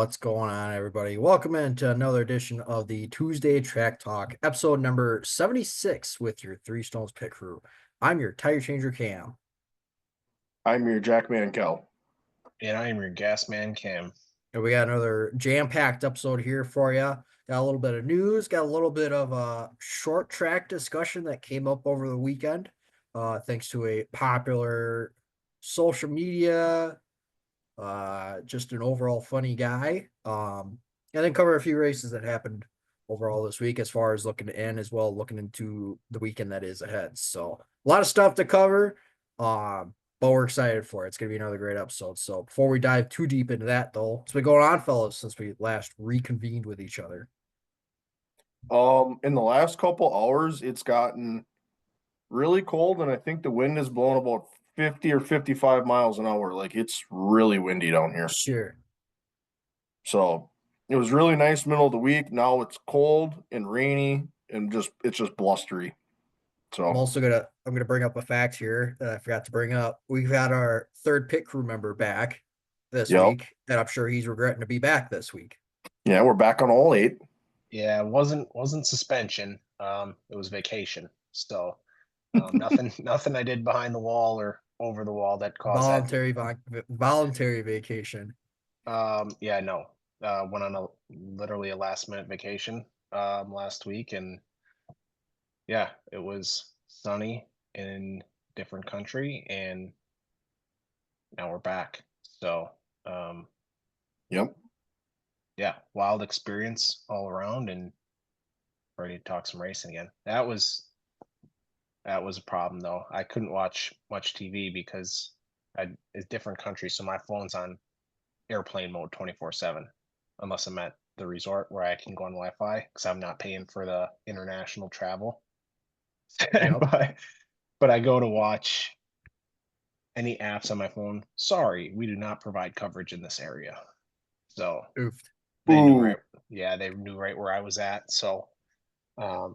What's going on, everybody? Welcome into another edition of the Tuesday Track Talk, episode number 76 with your Three Stones pit crew. I'm your tire changer, Cam. I'm your Jackman Kel. And I am your gas man, Cam. And we got another jam-packed episode here for you. Got a little bit of news, got a little bit of a short track discussion that came up over the weekend, thanks to a popular social media, just an overall funny guy. And then cover a few races that happened overall this week as far as looking in as well, looking into the weekend that is ahead. So a lot of stuff to cover. But we're excited for it. It's gonna be another great episode. So before we dive too deep into that, though, what's been going on, fellas, since we last reconvened with each other? In the last couple hours, it's gotten really cold, and I think the wind is blowing about 50 or 55 miles an hour. Like it's really windy down here. Sure. So it was really nice middle of the week. Now it's cold and rainy and it's just blustery. I'm So also I'm gonna bring up a fact here that I forgot to bring up. We've had our third pit crew member back this yep. week, and I'm sure he's regretting to be back this week. Yeah, we're back on all eight. Yeah, it wasn't suspension. It was vacation. So nothing I did behind the wall or over the wall that caused voluntary vacation. Yeah, no. Went on literally a last minute vacation last week, and yeah, it was sunny in different country, and now we're back. So Yep. yeah, wild experience all around, and ready to talk some racing again. That was a problem though. I couldn't watch much TV because it's different countries, so my phone's on airplane mode 24/7, unless I'm at the resort where I can go on Wi-Fi because I'm not paying for the international travel. Yep. but I go to watch any apps on my phone. Sorry, we do not provide coverage in this area. So Oofed. they knew right. Yeah, they knew right where I was at. So I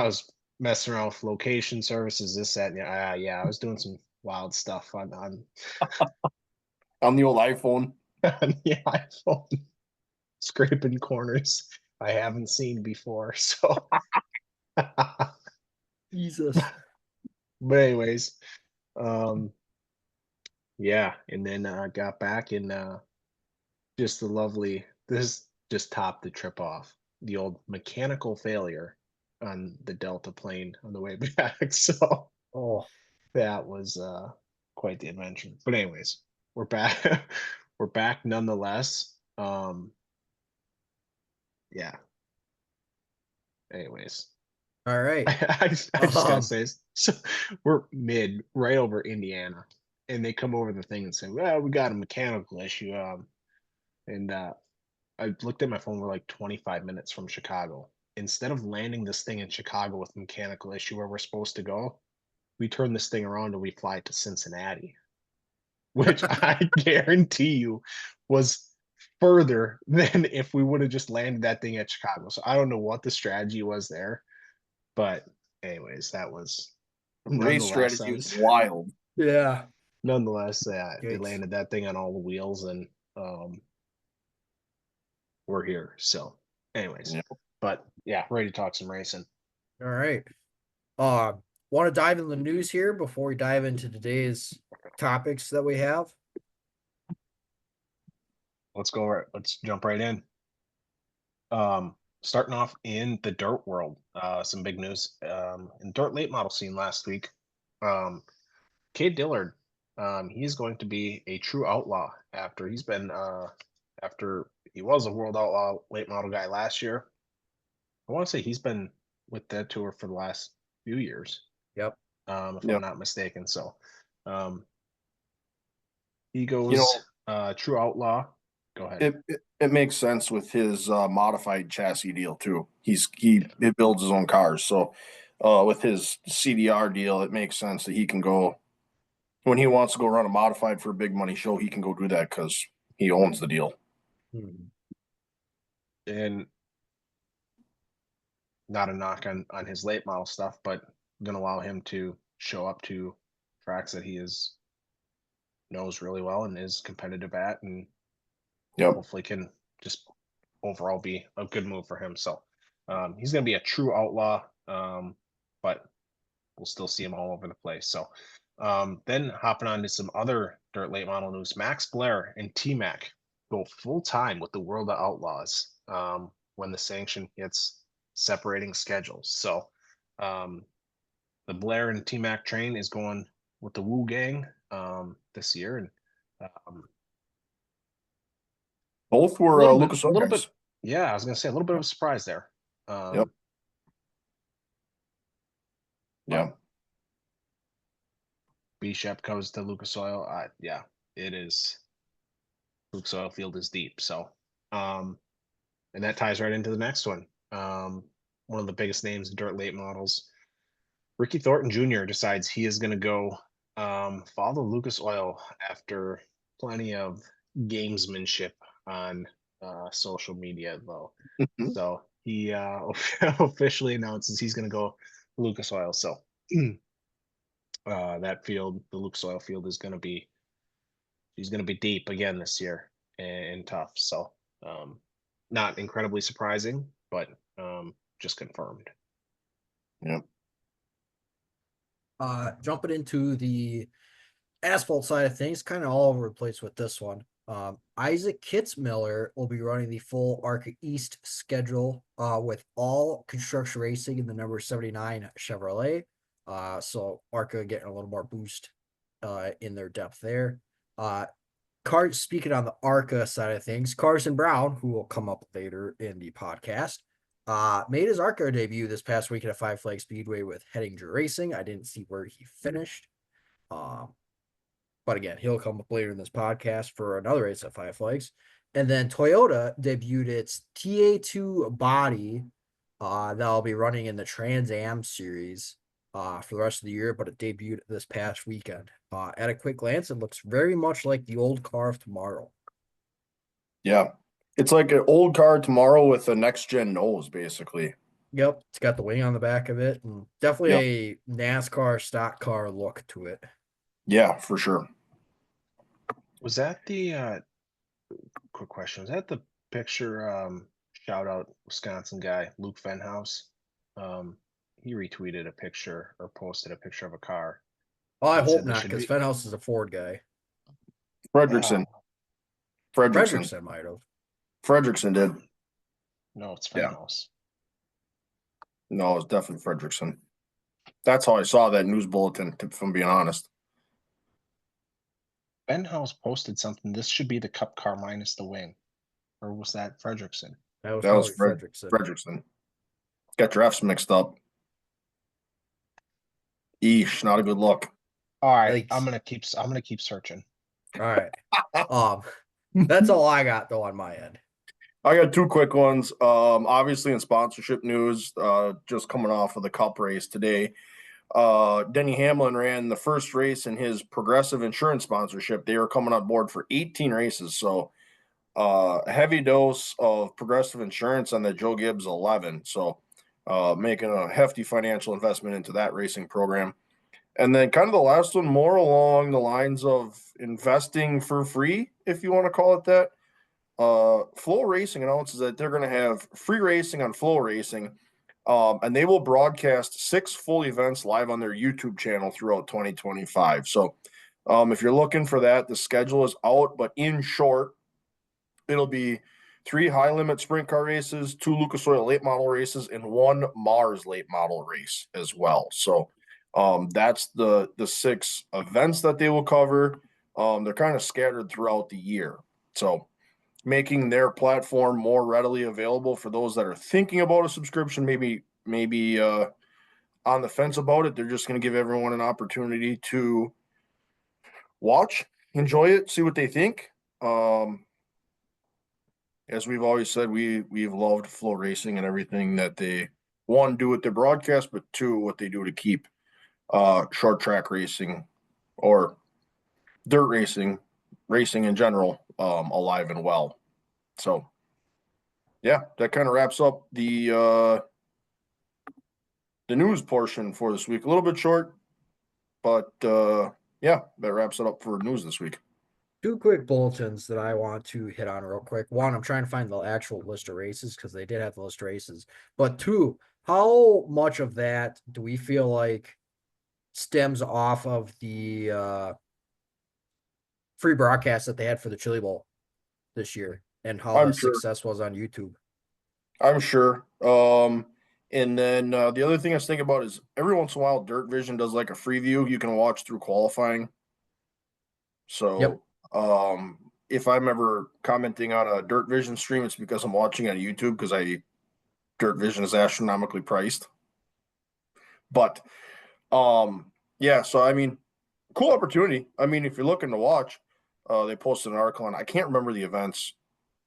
was messing around with location services, this, that, and yeah, I was doing some wild stuff on On the old iPhone. on the iPhone, scraping corners I haven't seen before. So, Jesus. but anyways, yeah, and then I got back and just the lovely. This just topped the trip off. The old mechanical failure on the Delta plane on the way back. So Oh, that was quite the adventure. But anyways, we're back. We're back nonetheless. Yeah. Anyways, all right. I just gotta say this. So we're right over Indiana, and they come over the thing and say, "Well, we got a mechanical issue." And I looked at my phone. We're like 25 minutes from Chicago. Instead of landing this thing in Chicago with a mechanical issue where we're supposed to go, we turn this thing around and we fly to Cincinnati, which I guarantee you was further than if we would have just landed that thing at Chicago. So I don't know what the strategy was there, but anyways, that was Race strategy is wild. Yeah. Nonetheless, they landed that thing on all the wheels, and we're here. So anyways, but yeah, ready to talk some racing. All right. Want to dive into the news here before we dive into today's topics that we have? Let's go. Let's jump right in. Starting off in the dirt world, some big news. In dirt late model scene last week, Cade Dillard, he's going to be a true outlaw after he's been after he was a world outlaw late model guy last year. I want to say he's been with that tour for the last few years. Yep. If I'm not mistaken. So, he goes true outlaw. Go ahead. It makes sense with his modified chassis deal too. He builds his own cars, so with his CDR deal, it makes sense that he can go when he wants to go run a modified for a big money show. He can go do that because he owns the deal. And not a knock on his late model stuff, but going to allow him to show up to tracks that he knows really well and is competitive at, and Yep. hopefully can just overall be a good move for him. So he's going to be a true outlaw, but we'll still see him all over the place. So then hopping on to some other dirt late model news, Max Blair and T-Mac go full time with the World of Outlaws when the sanction hits separating schedules. So the Blair and T-Mac train is going with the Woo Gang this year, and both were Lucas Oil little guys. bit. Yeah, I was going to say a little bit of a surprise there. Yep. Yeah. B-Shep goes to Lucas Oil. Yeah, it is. Lucas Oil Field is deep. So, and that ties right into the next one. One of the biggest names in dirt late models. Ricky Thornton Jr. decides he is going to go follow Lucas Oil after plenty of gamesmanship on social media, though. So he officially announces he's going to go Lucas Oil. So that field, the Lucas Oil Field, is going to be deep again this year and tough. So not incredibly surprising, but just confirmed. Yep. Jumping into the asphalt side of things, kind of all over the place with this one. Isaac Kitzmiller will be running the full ARCA East schedule with all construction racing in the number 79 Chevrolet. So ARCA getting a little more boost in their depth there. Speaking on the ARCA side of things, Carson Brown, who will come up later in the podcast, made his ARCA debut this past week at a Five Flag Speedway with Hettinger Racing. I didn't see where he finished. But again, he'll come up later in this podcast for another race at Five Flags. And then Toyota debuted its TA2 body that'll be running in the Trans Am series for the rest of the year, but it debuted this past weekend. At a quick glance, it looks very much like the old car of tomorrow. Yeah. It's like an old car tomorrow with a next gen nose, basically. Yep, it's got the wing on the back of it, and definitely a NASCAR stock car look to it. Yeah, for sure. Was that the quick question? Was that the picture? Shout out Wisconsin guy Luke Fenhouse. He retweeted a picture or posted a picture of a car. Oh, I and hope said there not, should because be- Fenhouse is a Ford guy. Fredrickson. Fredrickson might have. Fredrickson did. No, it's Yeah. Fenhouse. No, it's definitely Fredrickson. That's how I saw that news bulletin, if I'm being honest. Fenhouse posted something. This should be the Cup car minus the wing, or was that Fredrickson? That was That was probably Fredrickson. Fredrickson. Got your F's mixed up. Eesh, not a good look. All right, Yikes. I'm gonna keep searching. All right. That's all I got though on my end. I got two quick ones. Obviously in sponsorship news, just coming off of the Cup race today. Denny Hamlin ran the first race in his Progressive insurance sponsorship. They were coming on board for 18 races. So a heavy dose of Progressive insurance on the Joe Gibbs 11. So making a hefty financial investment into that racing program. And then kind of the last one, more along the lines of investing for free, if you want to call it that. Flow Racing announces that they're going to have free racing on Flow Racing, and they will broadcast 6 full events live on their YouTube channel throughout 2025. So if you're looking for that, the schedule is out, but in short, it'll be 3 high limit sprint car races, 2 Lucas Oil late model races, and 1 Mars late model race as well. So that's the 6 events that they will cover. They're kind of scattered throughout the year. So making their platform more readily available for those that are thinking about a subscription, maybe on the fence about it. They're just going to give everyone an opportunity to watch, enjoy it, see what they think. As we've always said, we've loved Flow Racing and everything that they, one, do with their broadcast, but 2, what they do to keep short track racing or dirt racing in general alive and well. So yeah, that kind of wraps up the news portion for this week. A little bit short, but yeah, that wraps it up for news this week. Two quick bulletins that I want to hit on real quick. One, I'm trying to find the actual list of races because they did have the list of races. But two, how much of that do we feel like stems off of the free broadcast that they had for the Chili Bowl this year and how I'm the sure. success was on YouTube? I'm sure. And then the other thing I was thinking about is every once in a while, Dirt Vision does like a free view you can watch through qualifying. Yep. So if I'm ever commenting on a Dirt Vision stream, it's because I'm watching on YouTube because Dirt Vision is astronomically priced. But yeah, so I mean, cool opportunity. I mean, if you're looking to watch, they posted an article on. I can't remember the events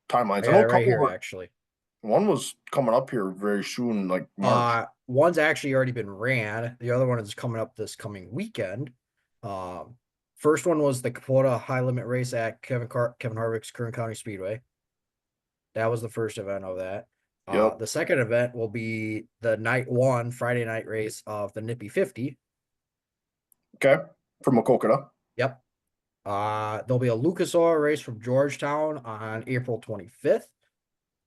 timelines. I I got know it a right couple here, were. actually. One was coming up here very soon, like March. One's actually already been ran. The other one is coming up this coming weekend. First one was the Kapota High Limit Race at Kevin Harvick's Kern County Speedway. That was the first event of that. Yep. The second event will be the night one Friday night race of the Nippy 50. Okay. From Makokata. Yep. There'll be a Lucas Oil race from Georgetown on April 25th.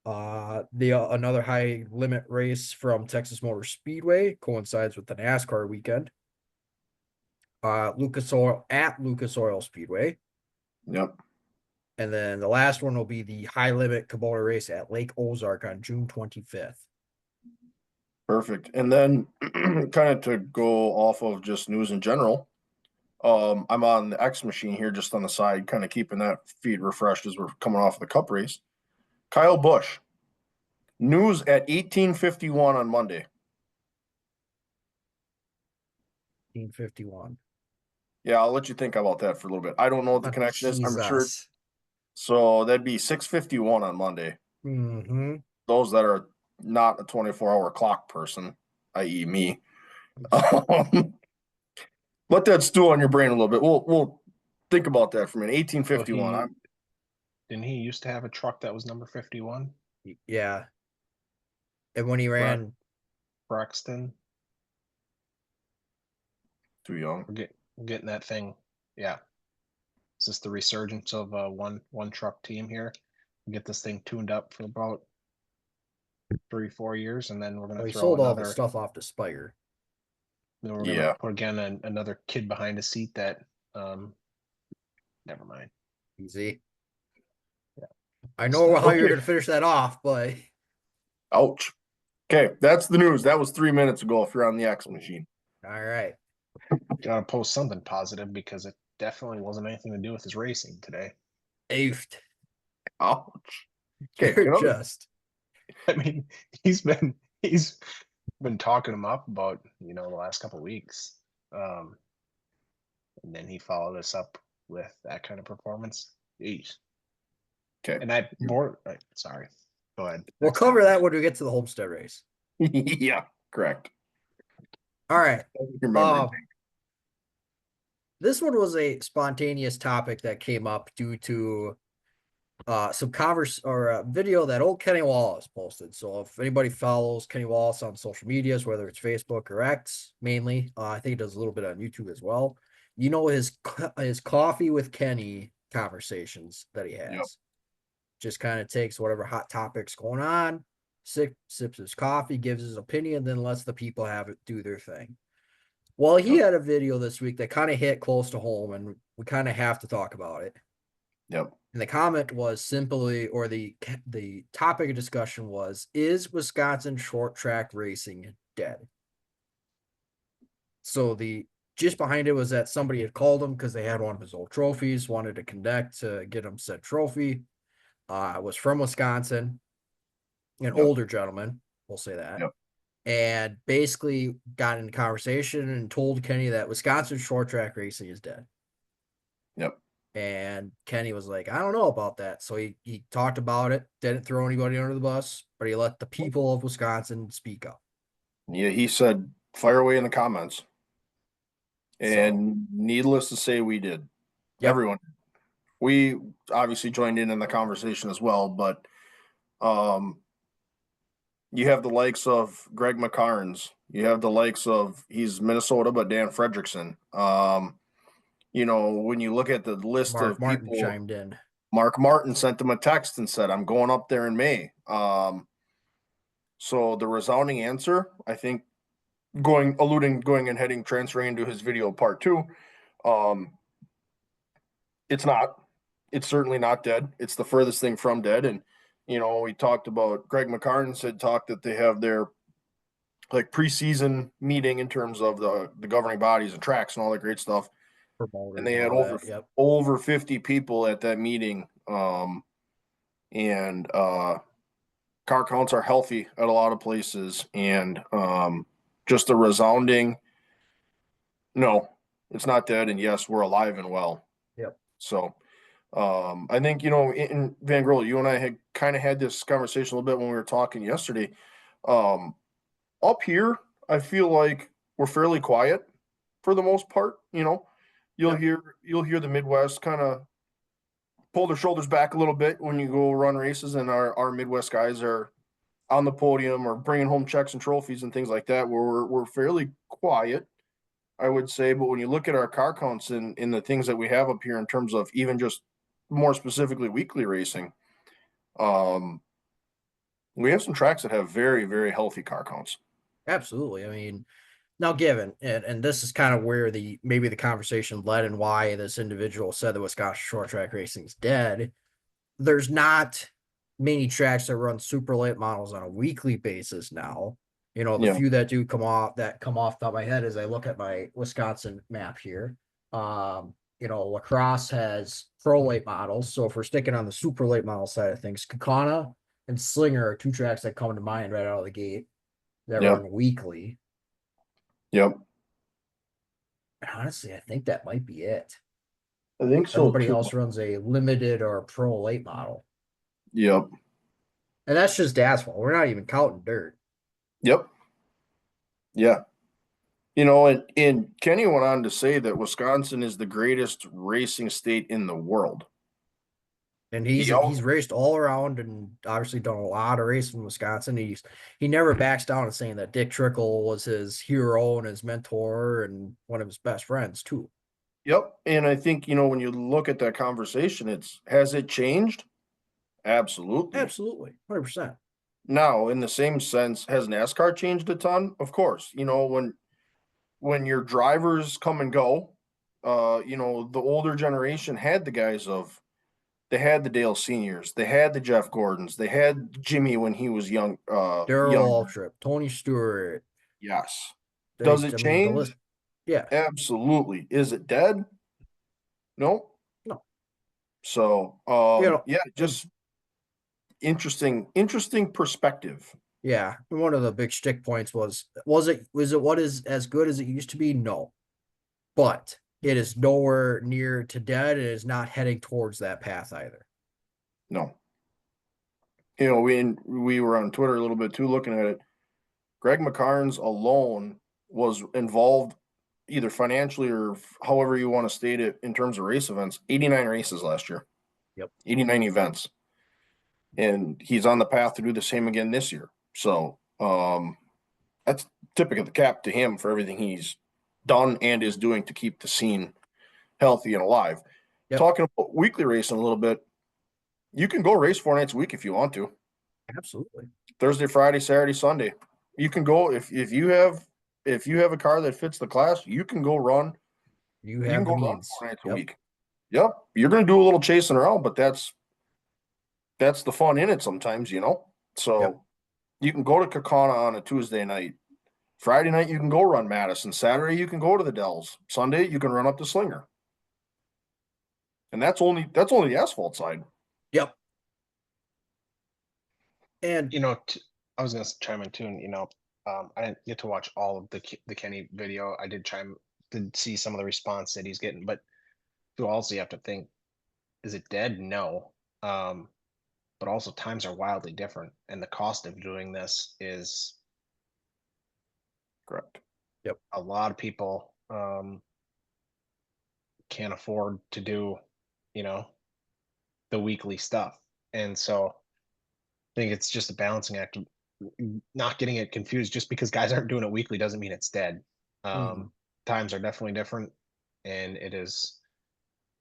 Another high limit race from Texas Motor Speedway coincides with the NASCAR weekend. Lucas Oil Speedway. Yep. And then the last one will be the high limit Kubota race at Lake Ozark on June 25th. Perfect. And then kind of to go off of just news in general, I'm on the X machine here just on the side, kind of keeping that feed refreshed as we're coming off the cup race. Kyle Busch, news at 18:51 on Monday. 1851. Yeah, I'll let you think about that for a little bit. I don't know what the connection is. I'm sure. Jesus. So that'd be 6:51 on Monday. Mm-hmm. Those that are not a 24-hour clock person, i.e., me, let that stew on your brain a little bit. We'll think about that for a minute. 1851. Didn't he used to have a truck that was number 51? Yeah. And when he ran Braxton. Too young. We're getting that thing. Yeah. Is this the resurgence of one truck team here? We get this thing tuned up for about 3-4 years, and then we're gonna he throw sold all the another stuff off to Spire. then we're gonna put again another kid behind a seat that never mind. Easy. Yeah. I know how you're gonna finish that off, but ouch. Okay, that's the news. That was 3 minutes ago if you're on the X machine. all right. Gotta post something positive because it definitely wasn't anything to do with his racing today. Oofed. Ouch. Okay, You're just. I mean, he's been talking him up about the last couple of weeks, and then he followed us up with that kind of performance. Jeez. Okay. And sorry. Go ahead. We'll cover that when we get to the Homestead race. Yeah, correct. All right. This one was a spontaneous topic that came up due to some a video that old Kenny Wallace posted. So if anybody follows Kenny Wallace on social medias, whether it's Facebook or X mainly, I think he does a little bit on YouTube as well. You know, his coffee with Kenny conversations that he has. Yep. Just kind of takes whatever hot topics going on, sips his coffee, gives his opinion, then lets the people have it do their thing. Well, he had a video this week that kind of hit close to home, and we kind of have to talk about it. Yep. And the comment was simply, or the topic of discussion was, is Wisconsin short track racing dead? So the gist behind it was that somebody had called him because they had one of his old trophies, wanted to connect to get him said trophy. Was from Wisconsin, an older gentleman, we'll say that. Yep. And basically got in conversation and told Kenny that Wisconsin short track racing is dead. Yep. And Kenny was like, I don't know about that. So he talked about it, didn't throw anybody under the bus, but he let the people of Wisconsin speak up. Yeah, he said, fire away in the comments. And needless to say, we did. Yep. Everyone. We obviously joined in the conversation as well, but you have the likes of Greg McCarnes. You have the likes of, he's Minnesota, but Dan Fredrickson. when you look at the list Mark of Martin people, chimed in. Mark Martin sent him a text and said, I'm going up there in May. So the resounding answer, I think, going and heading, transferring into his video part 2, it's not. It's certainly not dead. It's the furthest thing from dead. And, we talked about Greg McCartan talked that they have their like preseason meeting in terms of the governing bodies and tracks and all that great stuff. And Promoters they and had all that. Yep. over 50 people at that meeting. And car counts are healthy at a lot of places. And just a resounding, no, it's not dead. And yes, we're alive and well. Yep. So I think, in Van Grol, you and I had kind of had this conversation a little bit when we were talking yesterday. Up here, I feel like we're fairly quiet for the most part. You'll Yep. hear the Midwest kind of pull their shoulders back a little bit when you go run races, and our Midwest guys are on the podium or bringing home checks and trophies and things like that. Where we're fairly quiet, I would say. But when you look at our car counts and in the things that we have up here in terms of even just more specifically weekly racing, we have some tracks that have very, very healthy car counts. Absolutely. I mean, now given, and this is kind of where maybe the conversation led and why this individual said that Wisconsin short track racing is dead. There's not many tracks that run super late models on a weekly basis now. The few that do come off the top of my head as I look at my Wisconsin map here. Lacrosse has pro late models. So if we're sticking on the super late model side of things, Kakana and Slinger are 2 tracks that come to mind right out of the gate that run weekly. Yep. And honestly, I think that might be it. I think so. Everybody too. else runs a limited or pro late model. Yep. And that's just asphalt. We're not even counting dirt. Yep. Yeah. And Kenny went on to say that Wisconsin is the greatest racing state in the world. And he's raced all around and obviously done a lot of racing in Wisconsin. He never backs down to saying that Dick Trickle was his hero and his mentor and one of his best friends too. Yep. And I think, when you look at that conversation, has it changed? Absolutely. Absolutely. 100%. Now, in the same sense, has NASCAR changed a ton? Of course. When your drivers come and go, the older generation had the guys they had the Dale Seniors, they had the Jeff Gordons, they had Jimmy when he was young. Daryl Waltrip, Tony Stewart. Yes. Does it change? The list, yeah. Absolutely. Is it dead? No. No. So, just interesting perspective. Yeah. One of the big stick points was it what is as good as it used to be? No. But it is nowhere near to dead. It is not heading towards that path either. No. We were on Twitter a little bit too, looking at it. Greg McCarnes alone was involved either financially or however you want to state it in terms of race events, 89 races last year. Yep. 89 events. And he's on the path to do the same again this year. So that's tipping of the cap to him for everything he's done and is doing to keep the scene healthy and alive. Yep. Talking about weekly racing a little bit, you can go race 4 nights a week if you want to. Absolutely. Thursday, Friday, Saturday, Sunday. You can go if you have a car that fits the class, you can go run. You can go run 4 nights a week. Yep. You're going to do a little chasing around, but that's the fun in it sometimes, So you can go to Kakana on a Tuesday night. Friday night you can go run Madison. Saturday you can go to the Dells. Sunday you can run up to Slinger. And that's only the asphalt side. Yep. And I was going to chime in too. And, I didn't get to watch all of the Kenny video. I did see some of the response that he's getting, but you also have to think, is it dead? No. But also times are wildly different, and the cost of doing this is correct. Yep. A lot of people can't afford to do, the weekly stuff. And so I think it's just a balancing act of not getting it confused. Just because guys aren't doing it weekly doesn't mean it's dead. Times are definitely different, and it is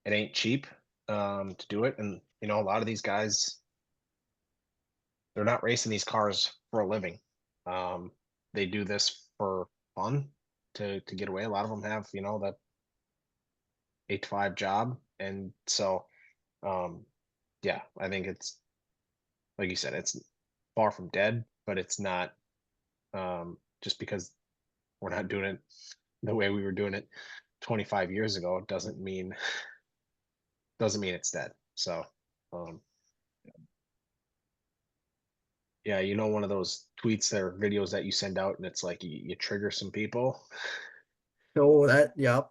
it ain't cheap to do it. And you know, a lot of these guys, they're not racing these cars for a living. They do this for fun to get away. A lot of them have, you know, that 8 to 5 job. And so yeah, I think it's like you said, it's far from dead, but it's not just because we're not doing it the way we were doing it 25 years ago doesn't mean it's dead. So um yeah, you know, one of those tweets or videos that you send out and it's like you trigger some people. So yep,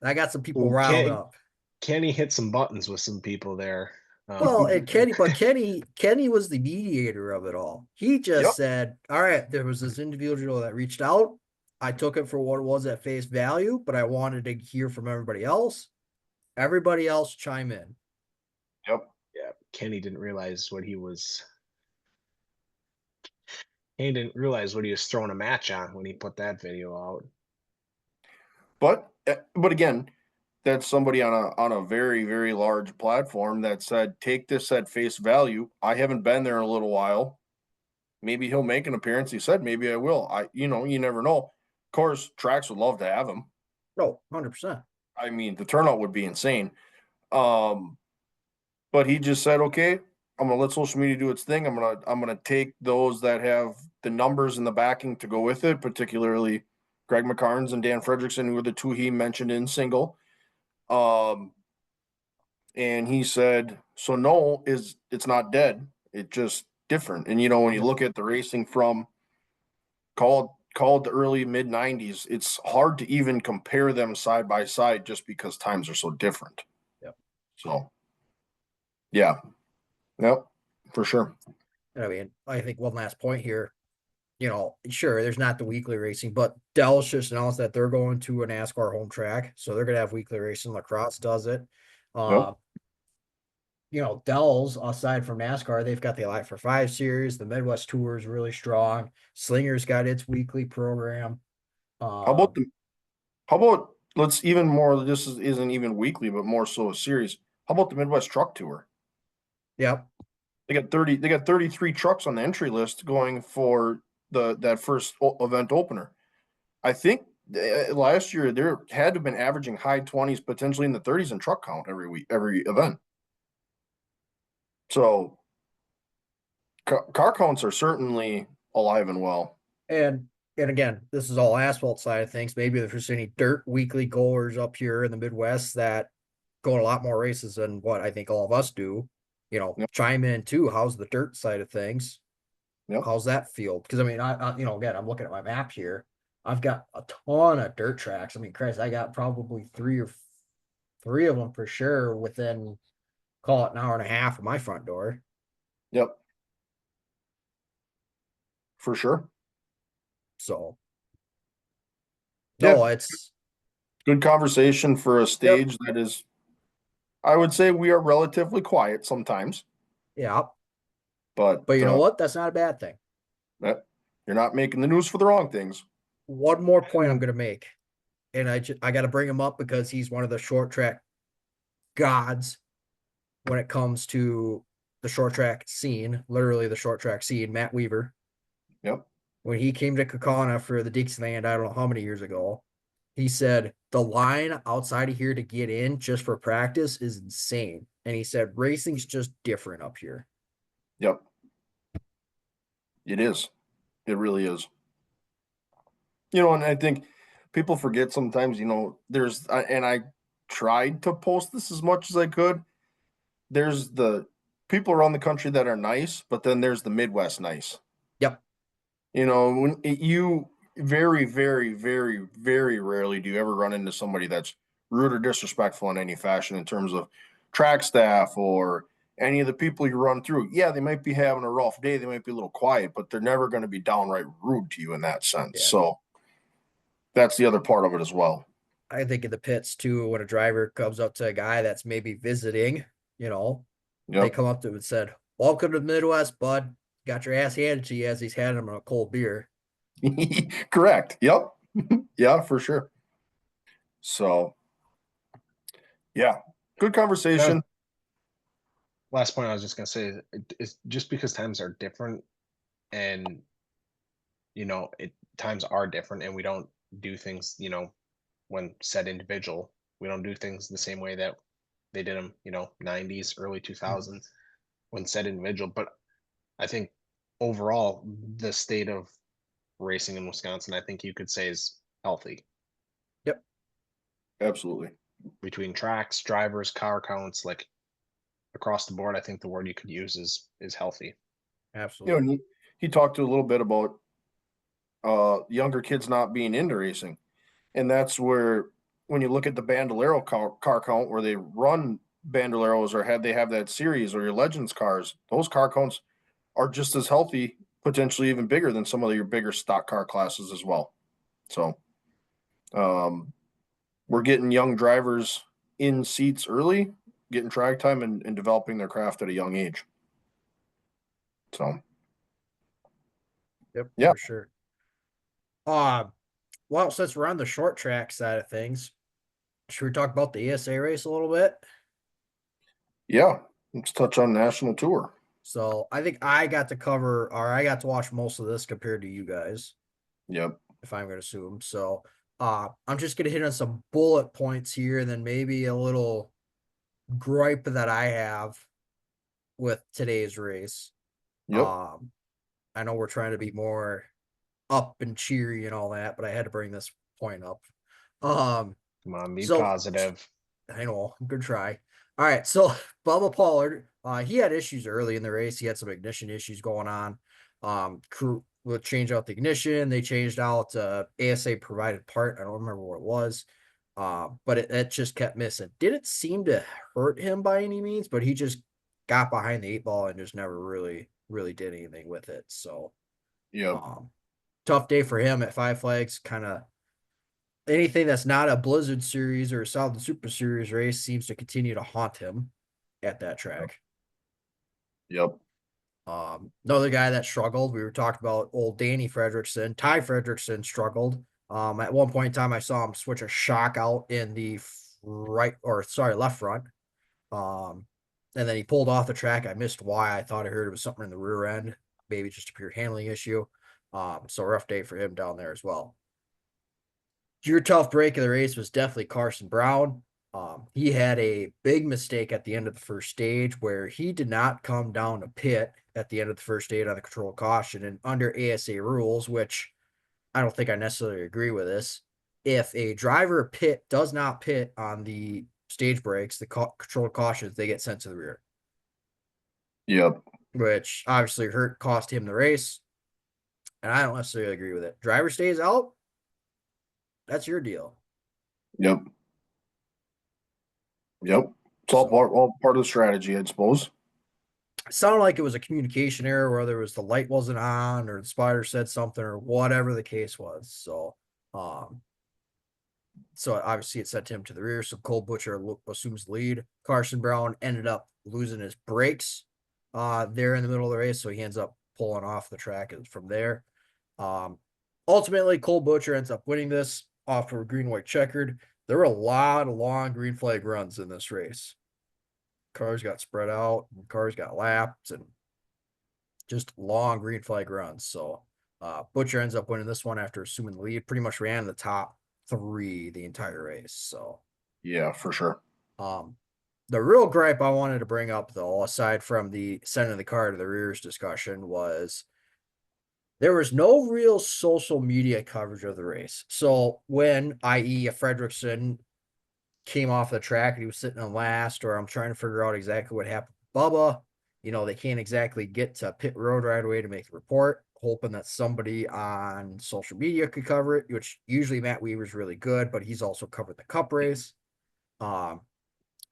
I got some people Well, riled up. Kenny hit some buttons with some people there. Well, and Kenny was the mediator of it all. He just Yep. said, all right, there was this individual that reached out. I took it for what it was at face value, but I wanted to hear from everybody else. Everybody else chime in. Yep. Yeah, Kenny didn't realize what he was. He didn't realize what he was throwing a match on when he put that video out. But again, that's somebody on a very, very large platform that said, take this at face value. I haven't been there in a little while. Maybe he'll make an appearance. He said, maybe I will. You never know. Of course, tracks would love to have him. No, 100%. I mean, the turnout would be insane. But he just said, okay, I'm gonna let social media do its thing. I'm gonna take those that have the numbers and the backing to go with it, particularly Greg McCarnes and Dan Fredrickson, who were the two he mentioned in single. And he said, so no, it's not dead. It's just different. And you know, when you look at the racing from called the early mid 90s, it's hard to even compare them side by side just because times are so different. Yep. So yeah. Yep, for sure. I mean, I think one last point here. You know, sure, there's not the weekly racing, but Dell's just announced that they're going to a NASCAR home track, so they're gonna have weekly racing. Lacrosse does it. Yep. You know, Dell's aside from NASCAR, they've got the Alive for Five series. The Midwest Tour is really strong. Slinger's got its weekly program. How about the how about let's even more isn't even weekly, but more so a series. How about the Midwest Truck Tour? Yep. They got 33 trucks on the entry list going for that first event opener. I think last year there had to have been averaging high 20s, potentially in the 30s in truck count every week, every event. So car counts are certainly alive and well. And again, this is all asphalt side of things. Maybe if there's any dirt weekly goers up here in the Midwest that go to a lot more races than what I think all of us do, you know, Yep. chime in too. How's the dirt side of things? Yep. How's that field? Because I mean, you know, again, I'm looking at my map here. I've got a ton of dirt tracks. I mean, Christ, I got probably three of them for sure within, call it an hour and a half of my front door. Yep. For sure. So Yeah. no, it's Good conversation for a stage that is, I would say we are relatively quiet sometimes, yeah. but But you know what? That's not a bad thing. you're not making the news for the wrong things. One more point I'm going to make, and I got to bring him up because he's one of the short track gods when it comes to the short track scene, literally the short track scene, Matt Weaver. Yep. When he came to Kaukauna for the Dixieland, I don't know how many years ago, he said the line outside of here to get in just for practice is insane. And he said racing's just different up here. Yep. It is. It really is. You know, and I think people forget sometimes, you know, and I tried to post this as much as I could. There's the people around the country that are nice, but then there's the Midwest nice. Yep. You know, you very, very, very, very rarely do you ever run into somebody that's rude or disrespectful in any fashion in terms of track staff or any of the people you run through. Yeah, they might be having a rough day, they might be a little quiet, but they're never going to be downright rude to you in that sense. Yeah. So that's the other part of it as well. I think in the pits too, when a driver comes up to a guy that's maybe visiting, you know, they come up to him and said, "Welcome to the Midwest, bud. Got your ass handed to you," as he's handing him a cold beer. Correct. Yep. Yeah, for sure. So Yeah. Good conversation. Last point I was just gonna say is just because times are different, and times are different, and we don't do things, when said individual, we don't do things the same way that they did them, 90s, early 2000s, when said individual. But I think overall, the state of racing in Wisconsin, I think you could say, is healthy. Yep. Absolutely. Between tracks, drivers, car counts, like across the board, I think the word you could use is healthy. Absolutely. And he talked a little bit about younger kids not being into racing. And that's where, when you look at the Bandolero car count, where they run Bandoleros or they have that series, or your Legends cars, those car counts are just as healthy, potentially even bigger than some of your bigger stock car classes as well. So we're getting young drivers in seats early, getting track time, and developing their craft at a young age. So Yep, yeah. for sure. Well, since we're on the short track side of things, should we talk about the ESA race a little bit? Yeah. Let's touch on national tour. So I think I got to cover, or I got to watch most of this compared to you guys, Yep. if I'm going to assume. So I'm just going to hit on some bullet points here, and then maybe a little gripe that I have with today's race. Yep. I know we're trying to be more up and cheery and all that, but I had to bring this point up. Come on, be So positive. I know, good try. All right, so Bubba Pollard, he had issues early in the race. He had some ignition issues going on. Crew would change out the ignition. They changed out ASA provided part. I don't remember what it was, but it just kept missing. Didn't seem to hurt him by any means, but he just got behind the 8 ball and just never really did anything with it. So, Yep. tough day for him at Five Flags. Kind of anything that's not a Blizzard Series or a Southern Super Series race seems to continue to haunt him at that track. Yep. Another guy that struggled, we were talking about old Danny Fredrickson. Ty Fredrickson struggled. At one point in time, I saw him switch a shock out in the left front. And then he pulled off the track. I missed why. I thought I heard it was something in the rear end, maybe just a pure handling issue. So rough day for him down there as well. Your tough break of the race was definitely Carson Brown. He had a big mistake at the end of the first stage where he did not come down to pit at the end of the first stage on the control caution. And under ASA rules, which I don't think I necessarily agree with this, if a driver does not pit on the stage breaks, the control cautions, they get sent to the rear. Yep. Which obviously cost him the race. And I don't necessarily agree with it. Driver stays out. That's your deal. Yep. Yep. It's all part of the strategy, I suppose. It sounded like it was a communication error, whether it was the light wasn't on or the spider said something or whatever the case was. So obviously it sent him to the rear. So Cole Butcher assumes the lead. Carson Brown ended up losing his brakes there in the middle of the race. So he ends up pulling off the track from there. Ultimately, Cole Butcher ends up winning this off of a green white checkered. There were a lot of long green flag runs in this race. Cars got spread out and cars got lapped and just long green flag runs. So Butcher ends up winning this one after assuming the lead. Pretty much ran the top 3 the entire race. So yeah, for sure. The real gripe I wanted to bring up, though, aside from the sending the car to the rears discussion, was there was no real social media coverage of the race. So when, i.e., a Fredrickson came off the track and he was sitting in last, or I'm trying to figure out exactly what happened with Bubba, they can't exactly get to pit road right away to make the report, hoping that somebody on social media could cover it, which usually Matt Weaver's really good, but he's also covered the Cup race.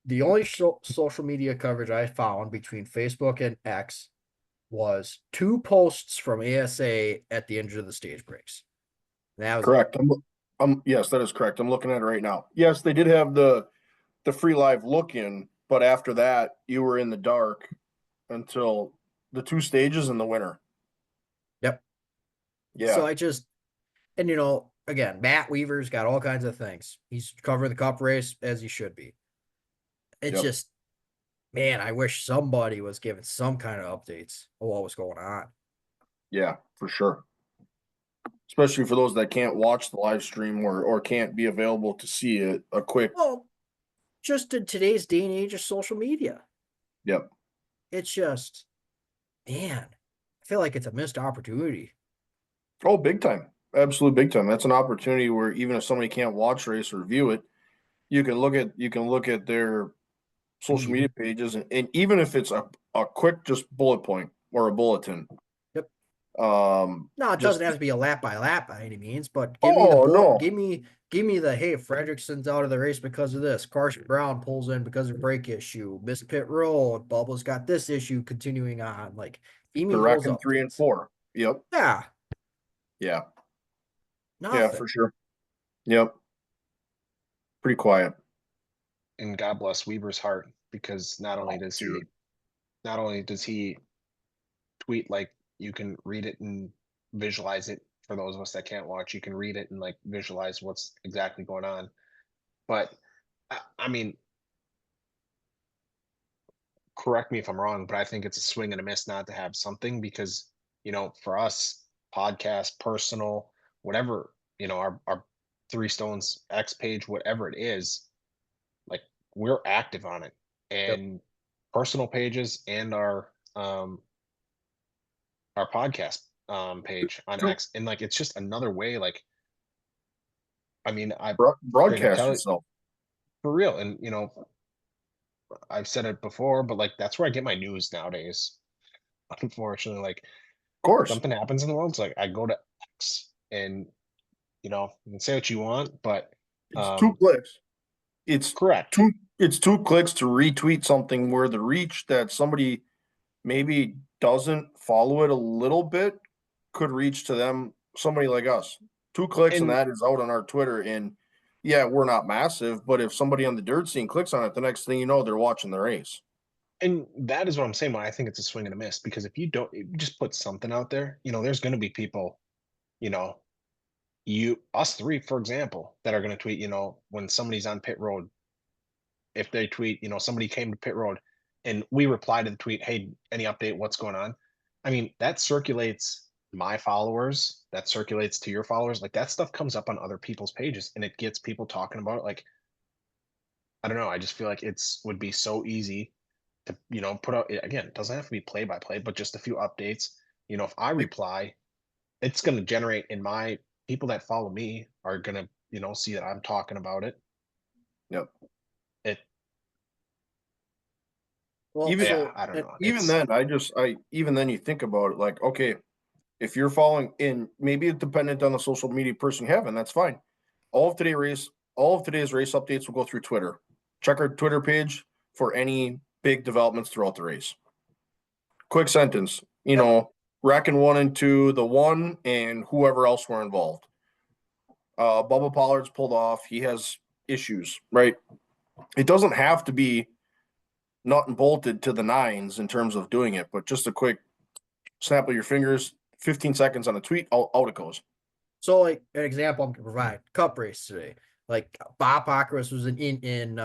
The only social media coverage I found between Facebook and X was 2 posts from ASA at the end of the stage breaks. That was correct. Yes, that is correct. I'm looking at it right now. Yes, they did have the free live look in, but after that, you were in the dark until the 2 stages in the winter. Yep. Yeah. So again, Matt Weaver's got all kinds of things. He's covering the Cup race as he should be. It's just, man, I wish somebody was giving some kind of updates of what was going on. Yeah, for sure. Especially for those that can't watch the live stream or can't be available to see it, a quick. Well, just in today's day and age of social media, Yep. it's just, man, I feel like it's a missed opportunity. Oh, big time. Absolute big time. That's an opportunity where even if somebody can't watch race or view it, you can look at their social media pages and even if it's a quick just bullet point or a bulletin. Yep. No, No, it doesn't have to be a lap by lap by any means, but give me the Oh, bullet. no. Give me the, hey, Fredrickson's out of the race because of this. Carson Brown pulls in because of brake issue. Missed pit road. Bubba's got this issue continuing on. Like, give me They're those racking 3 and updates. 4. Yep. Yeah, Yeah. Yeah, nothing. for sure. Yep. Pretty quiet. And God bless Weber's heart, because not only does he tweet, like, you can read it and visualize it. For those of us that can't watch, you can read it and like visualize what's exactly going on. But I mean, correct me if I'm wrong, but I think it's a swing and a miss not to have something, because, for us, podcast, personal, whatever, our Three Stones X page, whatever it is, like, we're active on it. Yep. And personal pages and our podcast page on True. X, and like, it's just another way, like, I mean, I'm gonna Broadcast tell you yourself. for real, and I've said it before, but like, that's where I get my news nowadays. Unfortunately, like, Of course. something happens in the world, it's like I go to X, and you can say what you want, but It's 2 clicks. It's correct. it's 2 clicks to retweet something where the reach that somebody maybe doesn't follow it a little bit could reach to them, somebody like us. 2 clicks and And that is out on our Twitter. And yeah, we're not massive, but if somebody on the dirt scene clicks on it, the next thing you know, they're watching the race. and that is what I'm saying, why I think it's a swing and a miss, because if you just put something out there, there's going to be people, you know us three, for example, that are going to tweet, when somebody's on pit road. If they tweet, somebody came to pit road, and we reply to the tweet, hey, any update, what's going on? I mean, that circulates my followers, that circulates to your followers, like, that stuff comes up on other people's pages, and it gets people talking about it. Like, I don't know, I just feel like it's would be so easy to, put out, again, it doesn't have to be play by play, but just a few updates. If I reply, it's going to generate, in my people that follow me are going to, see that I'm talking about it. Yep. It Well, Even Yeah, so I don't know. even It's then, even then you think about it like, okay, if you're following in, maybe it's dependent on the social media person you have, and that's fine. All of today's race updates will go through Twitter. Check our Twitter page for any big developments throughout the race. Quick sentence, Reckon 1 and 2, the 1 and whoever else were involved. Bubba Pollard's pulled off. He has issues, right? It doesn't have to be nut and bolted to the nines in terms of doing it, but just a quick snap of your fingers, 15 seconds on a tweet, out it goes. So, like, an example I'm gonna provide, cup race today. Like, Bob Pockris was in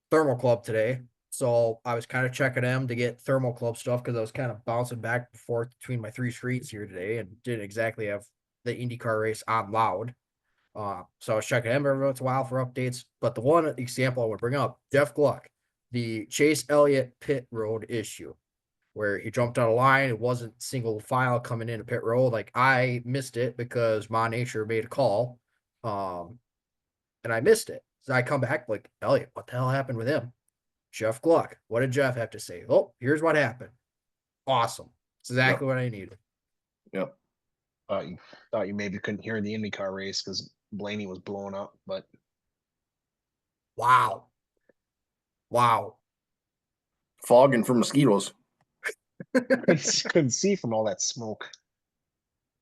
Thermal Club today. So I was kind of checking them to get Thermal Club stuff because I was kind of bouncing back and forth between my 3 streets here today and didn't exactly have the IndyCar race on loud. So I was checking him every once in a while for updates. But the one example I would bring up, Jeff Gluck, the Chase Elliott pit road issue, where he jumped out of line. It wasn't single file coming into pit road. Like, I missed it because my nature made a call. And I missed it. So I come back like, Elliott, what the hell happened with him? Jeff Gluck. What did Jeff have to say? Oh, here's what happened. Awesome. It's exactly what I needed. Yep. you thought you maybe couldn't hear the IndyCar race because Blaney was blowing up, but Wow. Fogging for mosquitoes. couldn't see from all that smoke.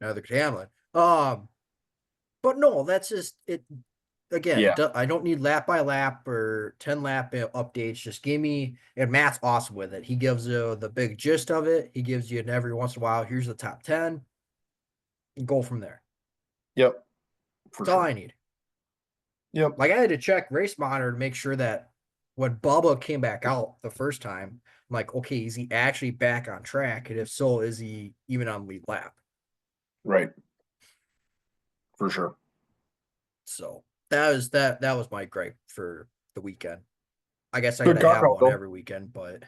Another Hamlin. But no, that's just it. Again, Yeah. I don't need lap by lap or 10 lap updates. Just give me, and Matt's awesome with it. He gives you the big gist of it. He gives you, and every once in a while, here's the top 10. And go from there. Yep. That's all I need. Yep. Like, I had to check Race Monitor to make sure that when Bubba came back out the first time, I'm like, okay, is he actually back on track? And if so, is he even on lead lap? Right. For sure. So that was my gripe for the weekend. I guess I Good gotta car have count, one though. every weekend, but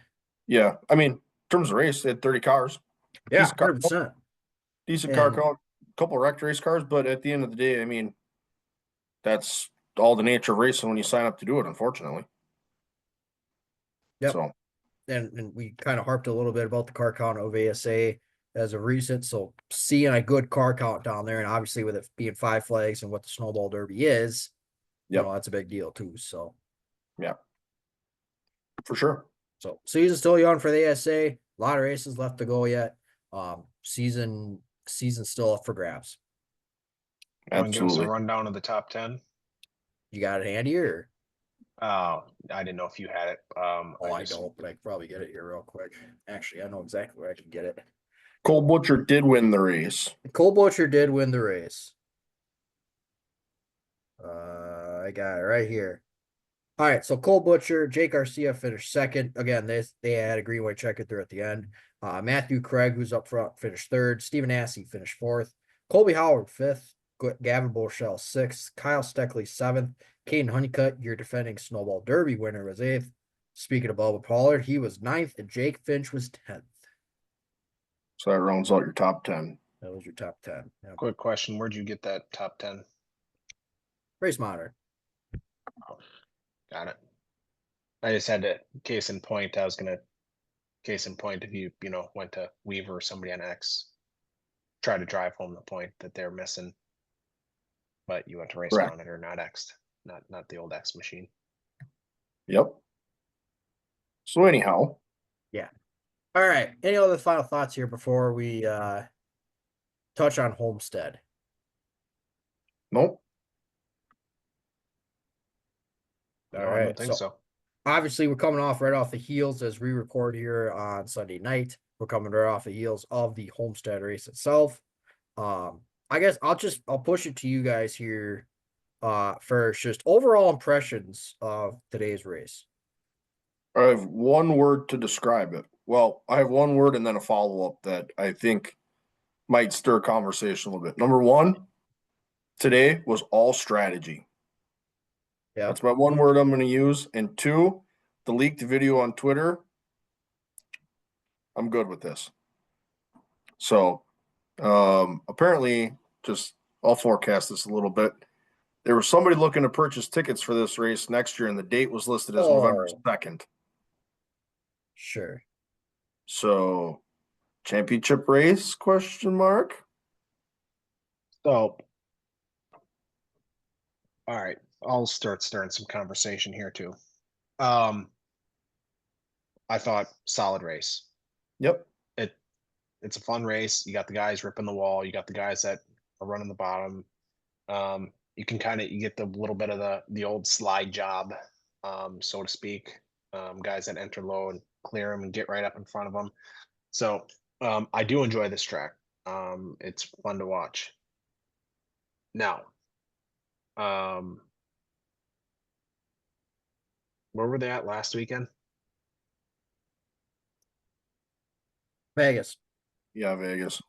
Yeah. I mean, in terms of race, they had 30 cars. yeah, Decent car, 100%. decent car And count, couple wrecked race cars, but at the end of the day, I mean, that's all the nature of racing when you sign up to do it, unfortunately. yep, So and we kind of harped a little bit about the car count of ASA as of recent. So seeing a good car count down there, and obviously with it being 5 flags and what the snowball derby is, yep. that's a big deal too. So Yeah. For sure. So season's still young for the ASA. A lot of races left to go yet. Season's still up for grabs. You want to give us a Absolutely. rundown of the top 10? You got it handy or? I didn't know if you had it. I don't, but I can probably get it here real quick. Actually, I know exactly where I can get it. Cole Butcher did win the race. Cole Butcher did win the race. I got it right here. All right, so Cole Butcher, Jake Garcia finished second. Again, they had a green white checker there at the end. Matthew Craig, who's up front, finished third. Stephen Assey finished fourth. Colby Howard fifth. Gavin Boschel sixth. Kyle Steckley seventh. Caden Honeycutt, your defending Snowball Derby winner, was eighth. Speaking of Bubba Pollard, he was ninth, and Jake Finch was 10th. So that rounds out your top 10. That was your top 10. Yep. Quick question: where'd you get that top 10? Race Monitor. Got it. I just had to case in point. I was gonna case in point if you went to Weaver or somebody on X, try to drive home the point that they're missing, but you went to Race Correct. Monitor, not X, not the old X machine. Yep. So anyhow, Yeah. All right. Any other final thoughts here before we touch on Homestead? nope. All No, I right. don't think so. Obviously, we're coming off right off the heels as we record here on Sunday night. We're coming right off the heels of the Homestead race itself. I guess I'll push it to you guys here first. Just overall impressions of today's race. I have one word to describe it. Well, I have one word and then a follow-up that I think might stir conversation a little bit. Number one, today was all strategy. Yeah. That's my one word I'm going to use. And two, the leaked video on Twitter. I'm good with this. So apparently, just I'll forecast this a little bit. There was somebody looking to purchase tickets for this race next year, and the date was listed as November 2nd. Sure. So, championship race? Question mark. So, all right, I'll start stirring some conversation here too. I thought solid race. Yep. It's a fun race. You got the guys ripping the wall. You got the guys that are running the bottom. You can you get the little bit of the old slide job, so to speak. Guys that enter low and clear them and get right up in front of them. So I do enjoy this track. It's fun to watch. Now, where were they at last weekend? Vegas. Yeah, Vegas.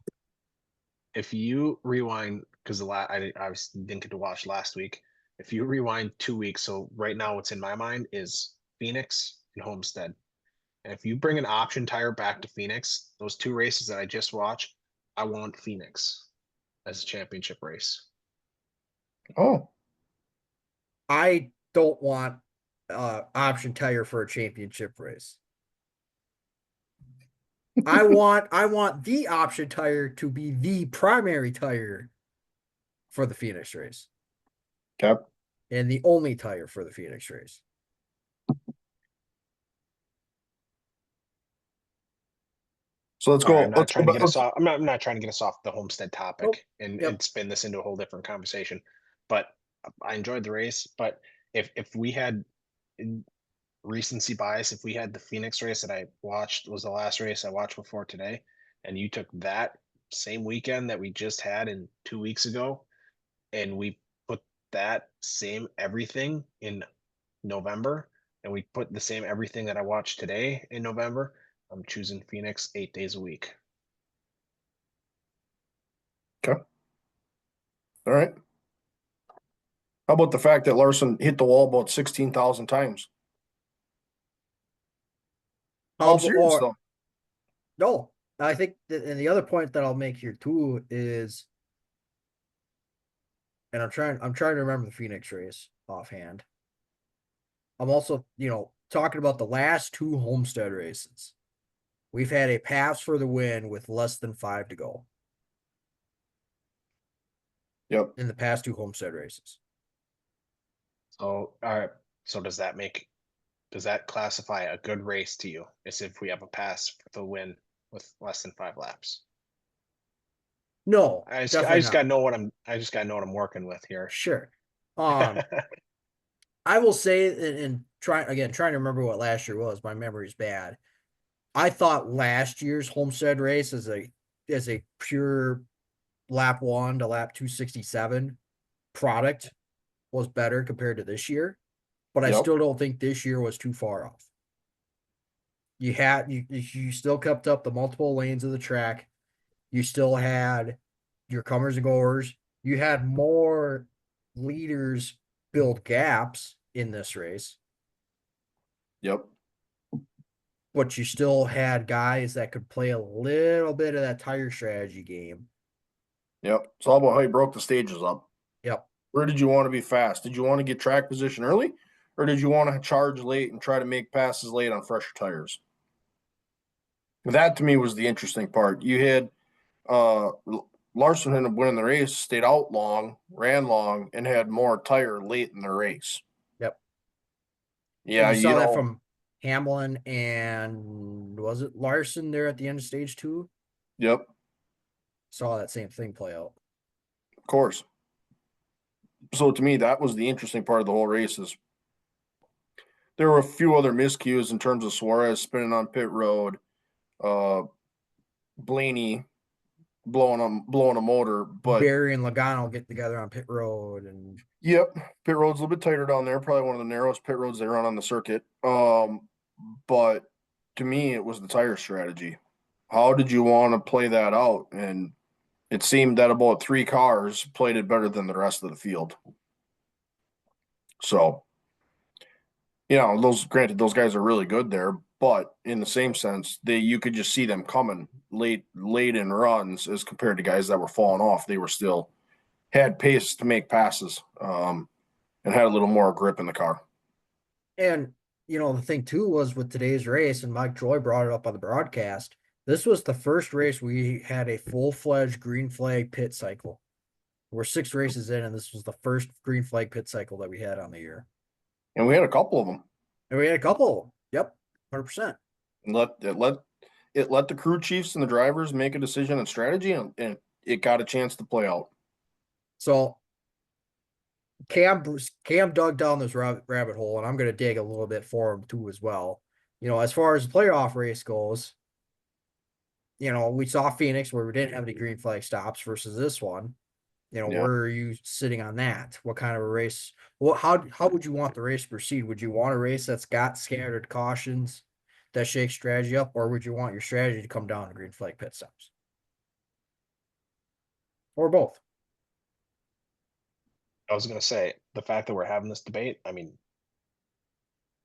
If you rewind, because I obviously didn't get to watch last week. If you rewind 2 weeks, so right now what's in my mind is Phoenix and Homestead. And if you bring an option tire back to Phoenix, those two races that I just watched, I want Phoenix as a championship race. Oh, I don't want option tire for a championship race. I want the option tire to be the primary tire for the Phoenix race. Cap. And the only tire for the Phoenix race. So let's go. I'm not trying to get us Let's, off. I'm not trying to get us off the Homestead topic and Yep. spin this into a whole different conversation. But I enjoyed the race. But if we had recency bias, if we had the Phoenix race that I watched was the last race I watched before today, and you took that same weekend that we just had in 2 weeks ago, and we put that same everything in November, and we put the same everything that I watched today in November, I'm choosing Phoenix 8 days a week. Okay. All right. How about the fact that Larson hit the wall about 16,000 times? I'm serious Or though. no, I think that, and the other point that I'll make here too is, and I'm trying to remember the Phoenix race offhand. I'm also, talking about the last two Homestead races. We've had a pass for the win with less than 5 to go Yep. in the past two Homestead races. So, all right. So does that classify a good race to you? As if we have a pass for the win with less than 5 laps? No, I definitely just gotta not. know what I'm working with here. Sure. I will say, and trying to remember what last year was. My memory's bad. I thought last year's Homestead race as a pure lap 1 to lap 267 product was better compared to this year, but I Yep. still don't think this year was too far off. You still kept up the multiple lanes of the track. You still had your comers and goers. You had more leaders build gaps in this race, Yep. but you still had guys that could play a little bit of that tire strategy game. Yep. It's all about how you broke the stages up. Yep. Where did you want to be fast? Did you want to get track position early, or did you want to charge late and try to make passes late on fresher tires? That to me was the interesting part. You had uh, Larson ended up winning the race, stayed out long, ran long, and had more tire late in the race. Yep. And Yeah, you saw that from Hamlin and was it Larson there at the end of stage 2? Yep, Saw that same thing play out. of course. So to me, that was the interesting part of the whole race. Is there were a few other miscues in terms of Suarez spinning on pit road, uh, Blaney blowing a motor, but Barry and Logano get together on pit road, and yep, pit road's a little bit tighter down there. Probably one of the narrowest pit roads they run on the circuit. But to me, it was the tire strategy. How did you want to play that out? And it seemed that about 3 cars played it better than the rest of the field. So, those granted, those guys are really good there, but in the same sense, you could just see them coming late in runs as compared to guys that were falling off. They were still had pace to make passes, and had a little more grip in the car. and the thing too was with today's race, and Mike Joy brought it up on the broadcast. This was the first race we had a full-fledged green flag pit cycle. We're 6 races in, and this was the first green flag pit cycle that we had on the year. And we had a couple of them. And we had a couple. Yep, 100%. And let the crew chiefs and the drivers make a decision on strategy, and it got a chance to play out. So Cam dug down this rabbit hole, and I'm going to dig a little bit for him too as well. As far as the playoff race goes, we saw Phoenix where we didn't have any green flag stops versus this one. Yeah. Where are you sitting on that? What kind of a race? Well, how would you want the race to proceed? Would you want a race that's got scattered cautions that shakes strategy up, or would you want your strategy to come down to green flag pit stops? Or both? I was gonna say the fact that we're having this debate. I mean,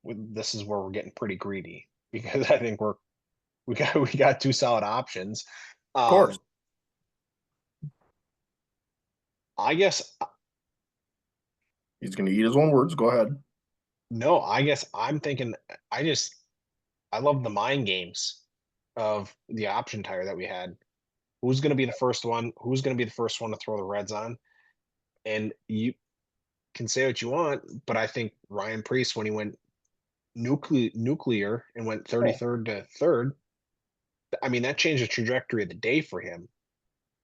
this is where we're getting pretty greedy because I think we got 2 solid options. Of course. I guess He's going to eat his own words. Go ahead. no. I guess I'm thinking. I love the mind games of the option tire that we had. Who's going to be the first one? Who's going to be the first one to throw the reds on? And you can say what you want, but I think Ryan Preece, when he went nuclear and went 33rd to 3rd, I mean, that changed the trajectory of the day for him.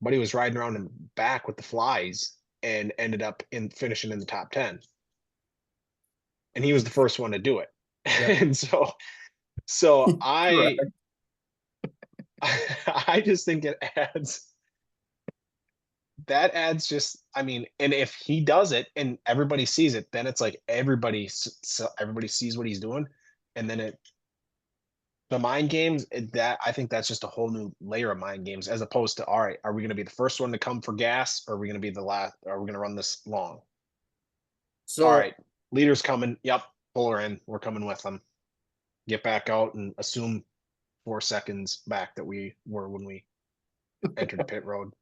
But he was riding around in back with the flies and ended up finishing in the top 10. And he was the first one to do it. Yep. And so I I just think adds just I mean, and if he does it and everybody sees it, then it's like everybody sees what he's doing, and then the mind games, that I think that's just a whole new layer of mind games, as opposed to, all right, are we going to be the first one to come for gas, or are we going to be the last? Are we going to run this long? All So right, leader's coming. Yep, pull her in. We're coming with them. Get back out and assume 4 seconds back that we were when we entered the pit road.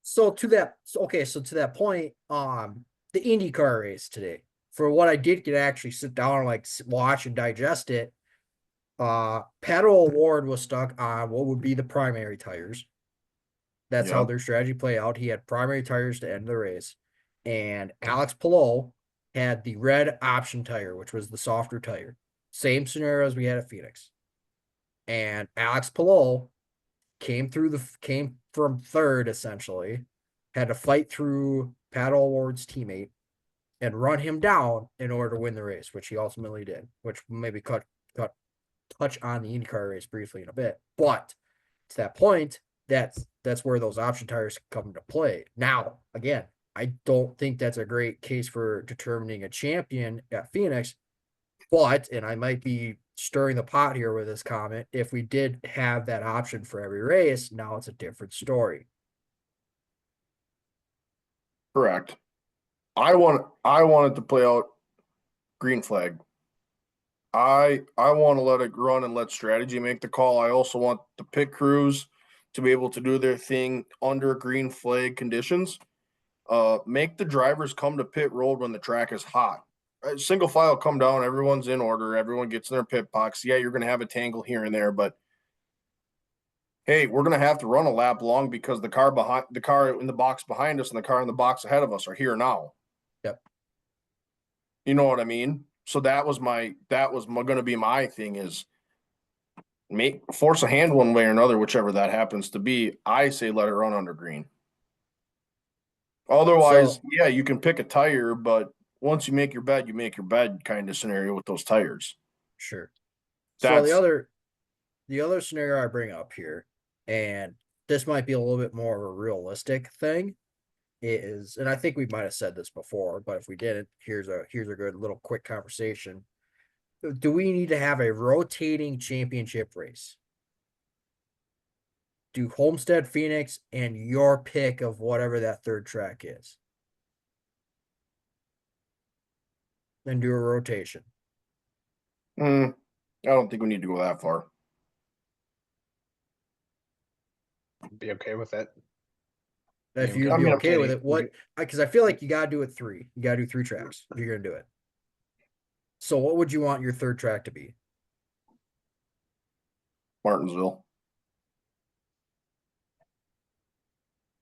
so to that okay, so to that point, the IndyCar race today, for what I did get to actually sit down and like watch and digest it, Pato O'Ward was stuck on what would be the primary tires. That's how Yep. their strategy played out. He had primary tires to end the race, and Alex Palou had the red option tire, which was the softer tire. Same scenario as we had at Phoenix. And Alex Palou came from third essentially, had to fight through Pat O'Ward's teammate and run him down in order to win the race, which he ultimately did. Which maybe touch on the IndyCar race briefly in a bit, but to that point, that's where those option tires come into play. Now, again, I don't think that's a great case for determining a champion at Phoenix, but, and I might be stirring the pot here with this comment, if we did have that option for every race, now it's a different story. Correct. I want it to play out green flag. I want to let it run and let strategy make the call. I also want the pit crews to be able to do their thing under green flag conditions. Make the drivers come to pit road when the track is hot. Single file come down, everyone's in order, everyone gets in their pit box. Yeah, you're going to have a tangle here and there, but hey, we're going to have to run a lap long because the car in the box behind us and the car in the box ahead of us are here now. Yep. You know what I mean? So that was going to be my thing, is force a hand one way or another, whichever that happens to be. I say let it run under green. Otherwise, yeah, you can pick a tire, but once you make your bed kind of scenario with those tires. Sure. That's So the other scenario I bring up here, and this might be a little bit more of a realistic thing, is, and I think we might have said this before, but if we didn't, here's a good little quick conversation. Do we need to have a rotating championship race? Do Homestead, Phoenix, and your pick of whatever that third track is. Then do a rotation. I don't think we need to go that far. Be okay with it. If you'd be okay with it, what? Because I feel like you gotta do it 3. You gotta do 3 tracks if you're gonna do it. So what would you want your third track to be? Martinsville.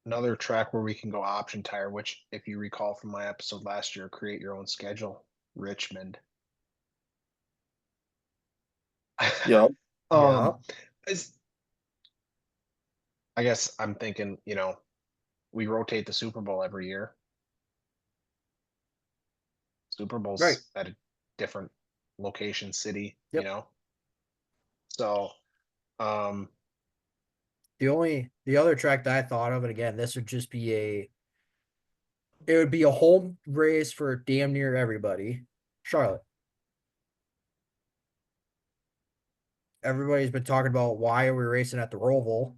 Another track where we can go option tire, which, if you recall from my episode last year, create your own schedule. Richmond. Yeah. I guess I'm thinking, we rotate the Super Bowl every year. Super Bowl's Right. at a different location, city, Yep. So, the other track that I thought of, and again, this would just be it would be a home race for damn near everybody. Charlotte. Everybody's been talking about why are we racing at the Roval.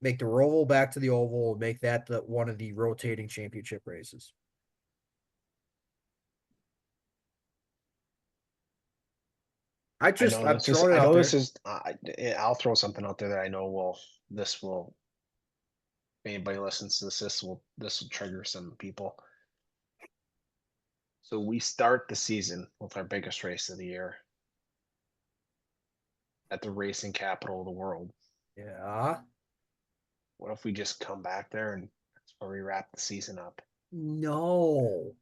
Make the Roval back to the Oval, make that one of the rotating championship races. I'm throwing it out there. I'll throw something out there that I know if anybody listens to this will trigger some people. So we start the season with our biggest race of the year at the racing capital of the world. Yeah. What if we just come back there and that's where we wrap the season up? No.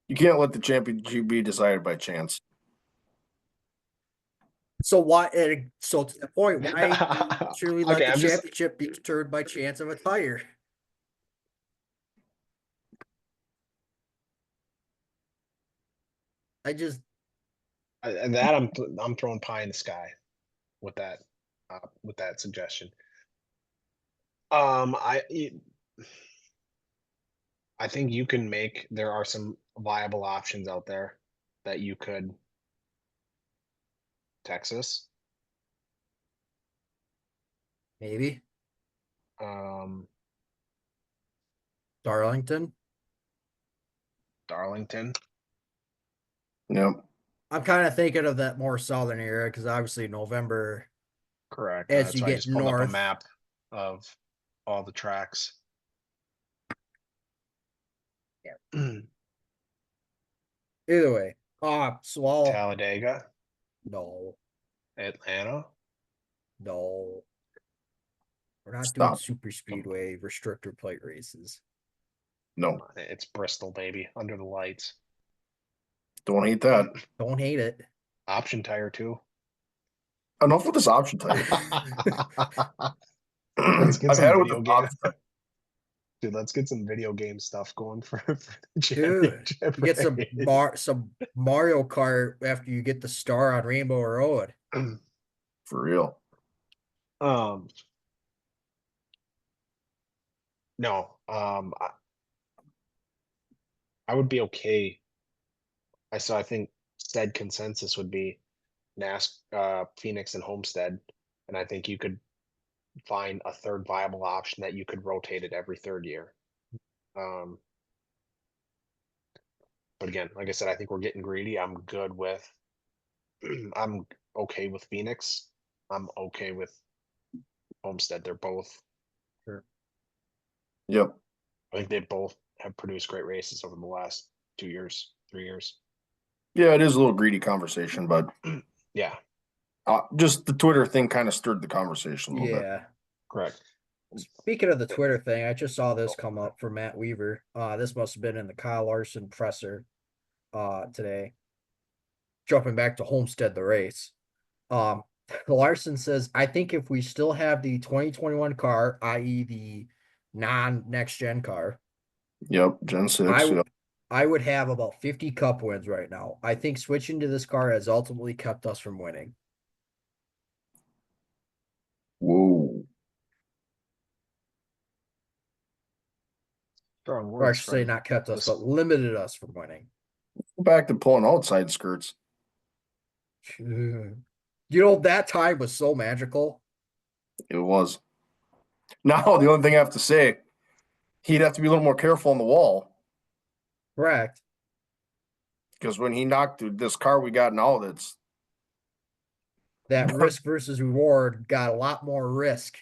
You can't let the championship be decided by chance. So why? So to the point, why should we let the championship be determined by chance of a tire? I'm throwing pie in the sky with that suggestion. I think you can there are some viable options out there that you could. Texas. Maybe Um, Darlington. Darlington. Yep. I'm kind of thinking of that more southern area because obviously November, Correct. as That's you why I get just pulled up a north. map of all the tracks. Either way, so I'll Talladega, no, Atlanta. no, we're not doing Stop. super speedway restrictor plate races. No, It's Bristol, baby, under the lights. don't hate that. Don't hate it. Option tire too. Enough with this option tire. Let's get I've some had it with video the game. option tire. Dude, let's get some video game stuff going for the Dude, championship you get some race. some Mario Kart after you get the star on Rainbow Road. For real. Um, no, I would be okay. I think said consensus would be Phoenix and Homestead, and I think you could find a third viable option that you could rotate it every third year. But again, like I said, I think we're getting greedy. I'm good with. I'm okay with Phoenix. I'm okay with Homestead. They're both. Sure. Yep. I think they both have produced great races over the last 2 years, 3 years. Yeah, it is a little greedy conversation, but Yeah, just the Twitter thing kind of stirred the conversation a little bit. Yeah. correct. Speaking of the Twitter thing, I just saw this come up from Matt Weaver. This must have been in the Kyle Larson presser today. Jumping back to Homestead the race. Larson says, I think if we still have the 2021 car, i.e. the non-next gen car, Yep, Gen 6. Yep. I would have about 50 cup wins right now. I think switching to this car has ultimately kept us from winning. Whoa. Strong Or I words, should say Fred. not kept us, This- but limited us from winning. Go back to pulling outside skirts. You know, that time was so magical. It was. Now, the only thing I have to say, he'd have to be a little more careful on the wall Correct. because when he knocked this car we got now, that's That risk versus reward got a lot more risk.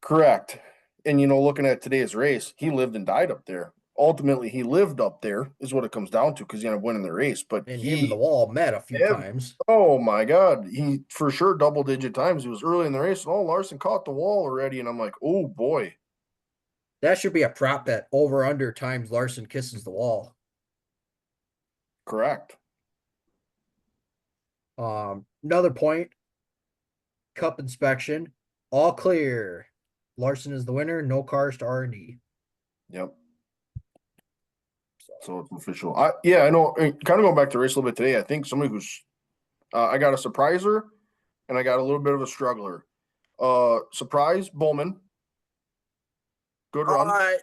correct. And, looking at today's race, he lived and died up there. Ultimately, he lived up there, is what it comes down to, because he ended up winning the race. But And him and the wall met a few times. Oh my God. He for sure double-digit times. He was early in the race. And, Larson caught the wall already. And I'm like, oh boy. That should be a prop bet. Over under times Larson kisses the wall. Correct. Another point. Cup inspection. All clear. Larson is the winner. No cars to R&D. Yep. So it's official. I know. Kind of going back to the race a little bit today. I think somebody who's I got a surpriser and I got a little bit of a struggler. Surprise, Bowman. Good run.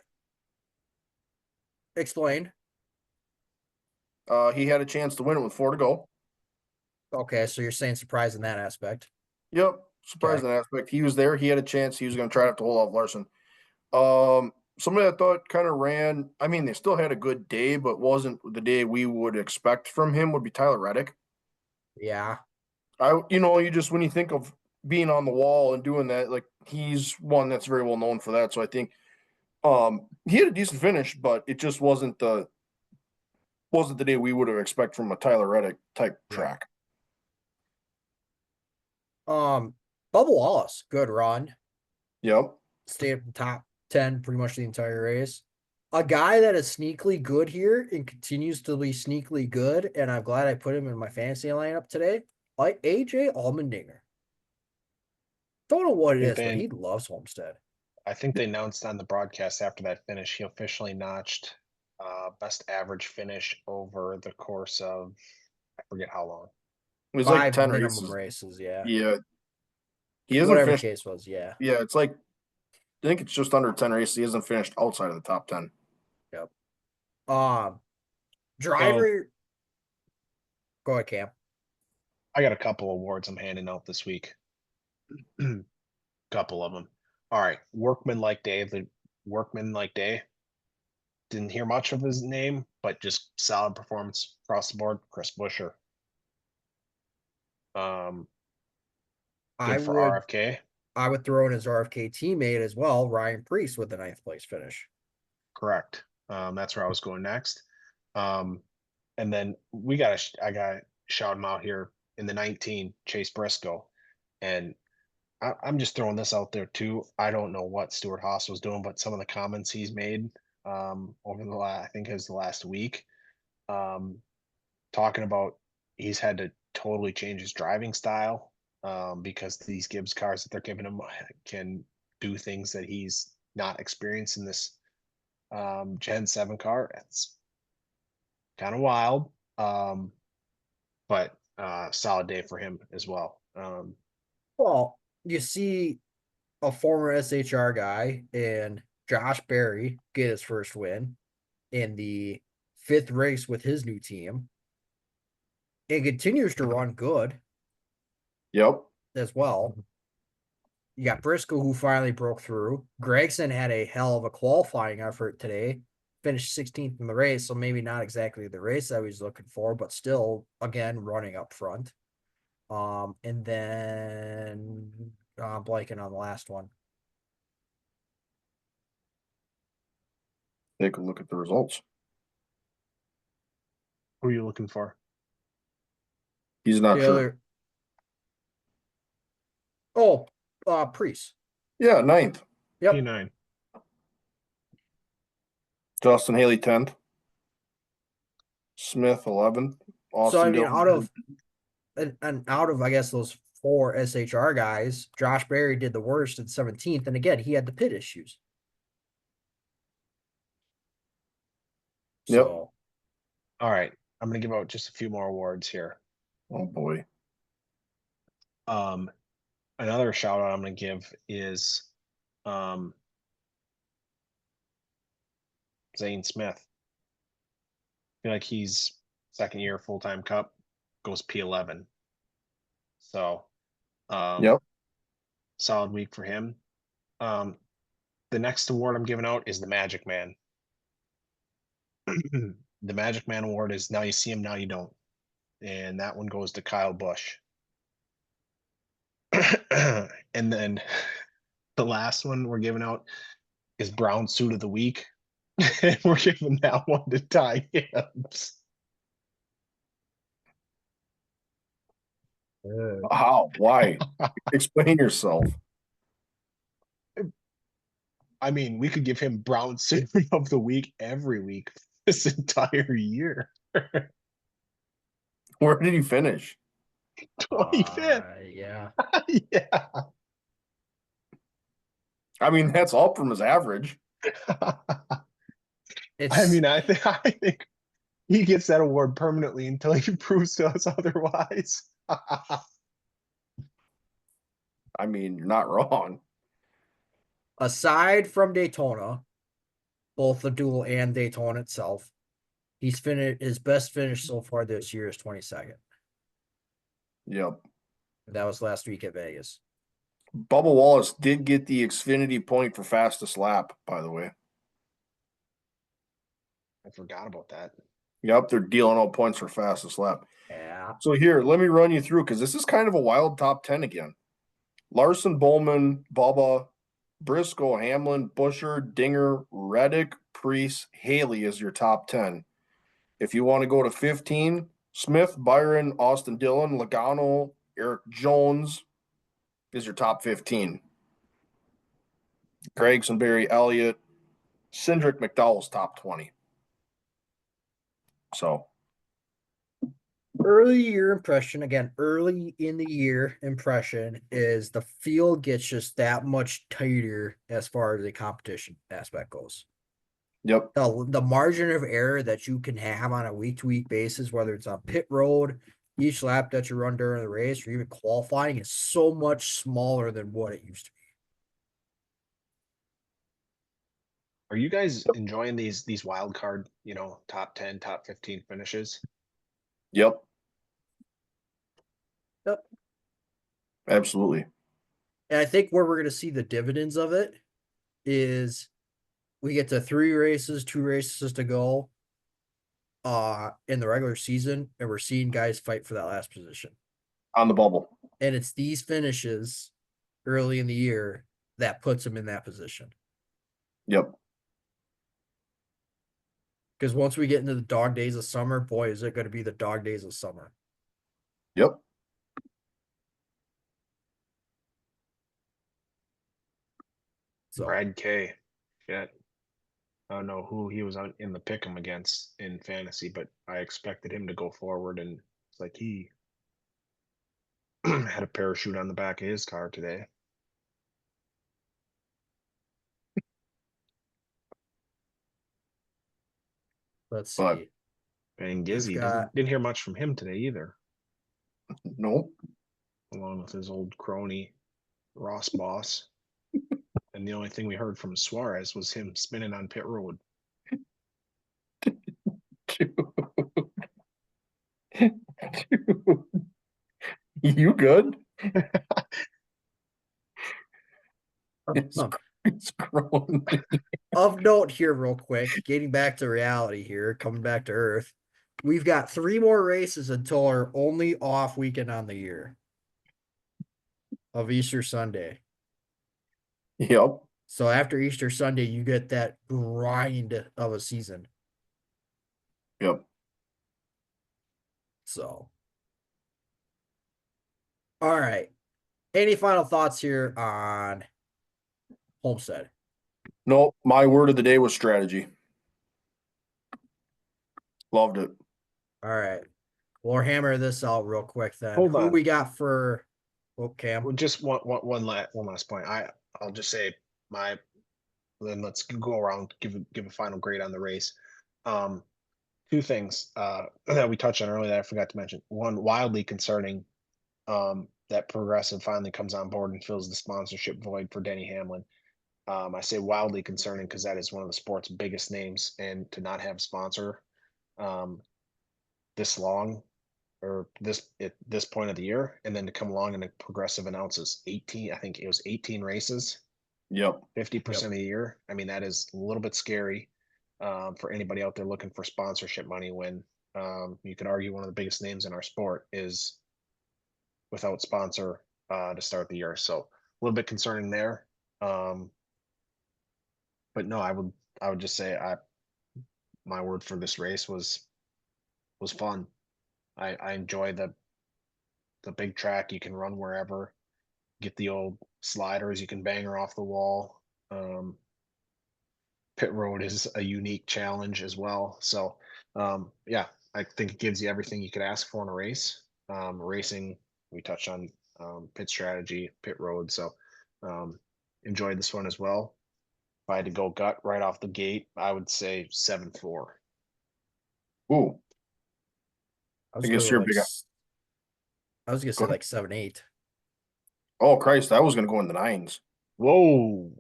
Explain. He had a chance to win it with 4 to go. Okay, so you're saying surprise in that aspect. Yep. Surprise in that aspect. He was there. He had a chance. He was going to try to have to hold off Larson. Somebody I thought kind of ran. I mean, they still had a good day, but wasn't the day we would expect from him. Would be Tyler Reddick. Yeah. You just when you think of being on the wall and doing that, like he's one that's very well known for that. So I think he had a decent finish, but it just wasn't the day we would have expected from a Tyler Reddick type track. Bubba Wallace, good run. Yep. Stayed up in the top 10 pretty much the entire race. A guy that is sneakily good here and continues to be sneakily good, and I'm glad I put him in my fantasy lineup today. Like AJ Allmendinger. Don't know what it is, but he loves Homestead. I think they announced on the broadcast after that finish, he officially notched best average finish over the course of I forget how long. It was 5 like 10 minimum races. Yeah. Yeah. He hasn't Whatever finished. the case was, yeah. Yeah, it's like I think it's just under 10 races. He hasn't finished outside of the top 10. Yep. So Driver. Go ahead, Cam. I got a couple awards I'm handing out this week. Couple of them. All right, Workman Like Day. The Workman Like Day. Didn't hear much of his name, but just solid performance across the board. Chris Buescher. I Good for would RFK. I would throw in his RFK teammate as well, Ryan Priest, with the 9th place finish. Correct. That's where I was going next. And then I got to shout him out here in the 19, Chase Briscoe. And I'm just throwing this out there too. I don't know what Stuart Haas was doing, but some of the comments he's made over the I think it was the last week, talking about he's had to totally change his driving style because these Gibbs cars that they're giving him can do things that he's not experienced in this Gen 7 car. It's kind of wild, but solid day for him as well. Well, you see a former SHR guy and Josh Berry get his first win in the 5th race with his new team. It continues to run good Yep. as well. You got Briscoe, who finally broke through. Gregson had a hell of a qualifying effort today, finished 16th in the race, so maybe not exactly the race I was looking for, but still, again, running up front. And then blanking on the last one. Take a look at the results. Who are you looking for? He's not The sure. other. Oh, Priest. Yeah, 9th. Yep. P9. Justin Haley 10th. Smith 11th. So I Austin mean, Dillon. out of I guess those 4 SHR guys, Josh Berry did the worst at 17th, and again he had the pit issues. Yep. So, All right, I'm gonna give out just a few more awards here. Oh boy. Another shout out I'm gonna give is Zane Smith. I feel like he's second year full time cup, goes P11. So Yep. solid week for him. The next award I'm giving out is the Magic Man. The Magic Man award is now you see him, now you don't. And that one goes to Kyle Busch. And then the last one we're giving out is Brown Suit of the Week. And we're giving that one to Ty Gibbs. How? Why? Explain yourself. I mean, we could give him Brown Suit of the Week every week this entire year. Where did he finish? 25th. yeah. Yeah. I mean, that's up from his average. I mean, I think he gets that award permanently until he proves to us otherwise. I mean, you're not wrong. Aside from Daytona, both the duel and Daytona itself, he's finished his best finish so far this year is 22nd. Yep. That was last week at Vegas. Bubba Wallace did get the Xfinity point for fastest lap, by the way. I forgot about that. Yep, they're dealing out points for fastest lap. Yeah. So here, let me run you through because this is kind of a wild top 10 again. Larson, Bowman, Bubba, Briscoe, Hamlin, Buescher, Dinger, Reddick, Priest, Haley is your top 10. If you want to go to 15, Smith, Byron, Austin Dillon, Logano, Eric Jones is your top 15. Gregson, Barry, Elliott, Cindric, McDowell's top 20. So early year impression, again, early in the year impression is the field gets just that much tighter as far as the competition aspect goes. Yep. The margin of error that you can have on a week-to-week basis, whether it's on pit road, each lap that you run during the race, or even qualifying, is so much smaller than what it used to Are you guys enjoying these wild card, top 10, top 15 finishes? Yep, Yep. absolutely. And I think where we're going to see the dividends of it is we get to 3 races, 2 races to go in the regular season, and we're seeing guys fight for that last position. On the bubble. And it's these finishes early in the year that puts them in that position. Yep. Because once we get into the dog days of summer, boy, is it going to be the dog days of summer. Yep. So Brad K. Shit. I don't know who he was in the pick'em against in fantasy, but I expected him to go forward, and it's like he had a parachute on the back of his car today. let's But see. And We've Gizzy got didn't hear much from him today either, nope. along with his old crony Ross Boss. And the only thing we heard from Suarez was him spinning on pit road. You good? It's, um, it's growing. of note here, real quick, getting back to reality here, coming back to earth. We've got 3 more races until our only off weekend on the year of Easter Sunday. Yep. So after Easter Sunday, you get that grind of a season. Yep. So, all right. Any final thoughts here on Homestead? No, my word of the day was strategy. Loved it. All right. We'll hammer this out real quick then. Hold Who on. we got for Cam? Well, just one last point. I'll just say my. Then let's go around, give a final grade on the race. 2 things that we touched on earlier that I forgot to mention. One, wildly concerning, that Progressive finally comes on board and fills the sponsorship void for Denny Hamlin. I say wildly concerning because that is one of the sport's biggest names, and to not have a sponsor this long or at this point of the year, and then to come along and a Progressive announces 18, I think it was 18 races, Yep. 50% of the year. I mean, that is a little bit scary for anybody out there looking for sponsorship money when you could argue one of the biggest names in our sport is without sponsor to start the year. So a little bit concerning there. But no, I would just say my word for this race was fun. I enjoy the big track. You can run wherever, get the old sliders, you can bang her off the wall. Pit road is a unique challenge as well. So yeah, I think it gives you everything you could ask for in a race. Racing, we touched on pit strategy, pit road. So enjoyed this one as well. If I had to go gut right off the gate, I would say 7-4. Ooh. I guess you're big. I was gonna say like 7-8. Oh Christ, I was gonna go in the 9s. Whoa.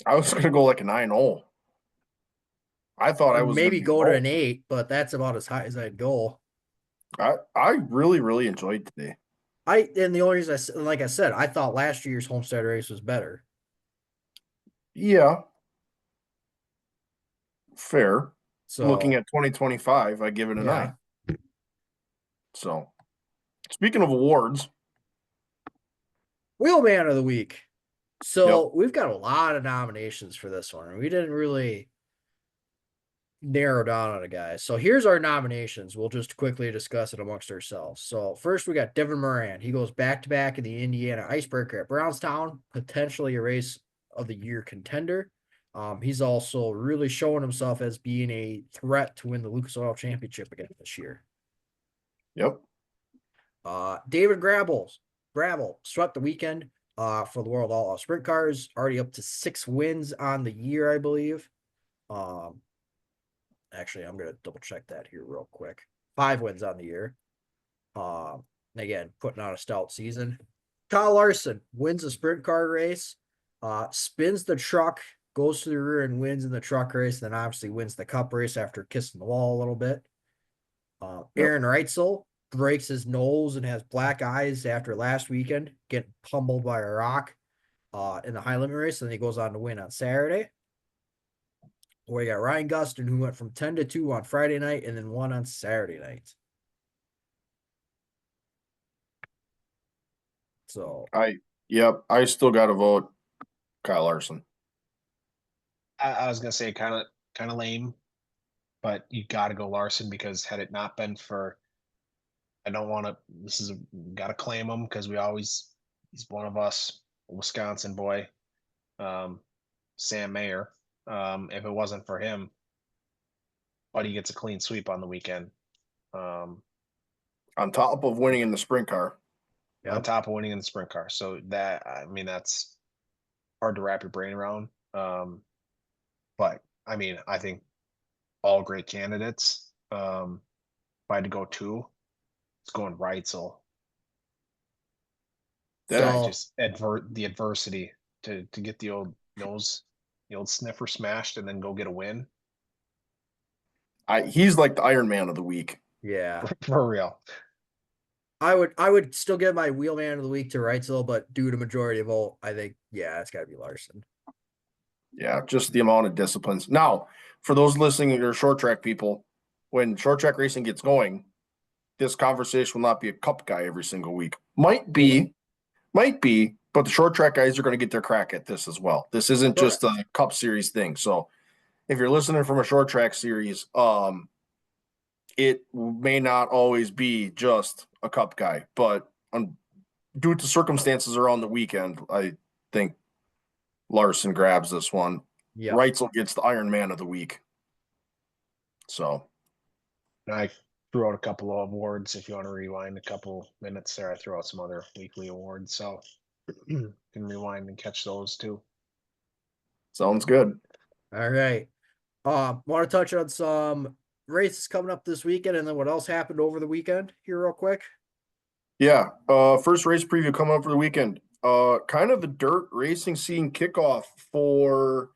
I was gonna go like a 9-0. I thought I Or was gonna maybe be go to low. an 8, but that's about as high as I'd go. I really, really enjoyed today. And the only reason like I said, I thought last year's Homestead race was better. Yeah. Fair. So Looking at 2025, I give it a yeah. 9. So speaking of awards, Wheelman of the week. So yep. we've got a lot of nominations for this one. We didn't really narrow down on a guy. So here's our nominations. We'll just quickly discuss it amongst ourselves. So first we got Devin Moran. He goes back to back in the Indiana Icebreaker at Brownstown, potentially a race of the year contender. He's also really showing himself as being a threat to win the Lucas Oil Championship again this year. Yep. David Gravel swept the weekend for the World All Sprint Cars, already up to 6 wins on the year, I believe. Actually, I'm going to double check that here real quick. 5 wins on the year. Again, putting on a stout season. Kyle Larson wins a sprint car race, spins the truck goes to the rear and wins in the truck race, then obviously wins the cup race after kissing the wall a little bit. Aaron Reitzel breaks his nose and has black eyes after last weekend, getting pummeled by a rock in the high limit race, and he goes on to win on Saturday. We got Ryan Gustin, who went from 10 to 2 on Friday night and then won on Saturday night. So I still got to vote Kyle Larson. I was gonna say kind of lame, but you got to go Larson, because had it not been for, I don't want to. Got to claim him because he's one of us, a Wisconsin boy, Sam Mayer. If it wasn't for him, but he gets a clean sweep on the weekend. On top of winning in the sprint car. On top of winning in the sprint car. So that's hard to wrap your brain around. But I think all great candidates. If I had to go two, it's going Reitzel. Just the adversity to get the old nose, the old sniffer smashed, and then go get a win. He's like the Iron Man of the week. Yeah, for real. I would still give my Wheelman of the week to Reitzel, but due to majority vote, I think it's got to be Larson. Yeah, just the amount of disciplines. Now, for those listening to short track people, when short track racing gets going, this conversation will not be a cup guy every single week. Might be, but the short track guys are going to get their crack at this as well. This isn't just a cup series thing. So if you're listening from a short track series, it may not always be just a cup guy, but due to circumstances around the weekend, I think Larson grabs this one. Yeah. Reitzel gets the Iron Man of the week. So I threw out a couple of awards. If you want to rewind a couple minutes there, I threw out some other weekly awards. So you can rewind and catch those too. Sounds good. All right. Want to touch on some races coming up this weekend and then what else happened over the weekend here real quick? Yeah. First race preview coming up for the weekend. Kind of the dirt racing scene kickoff for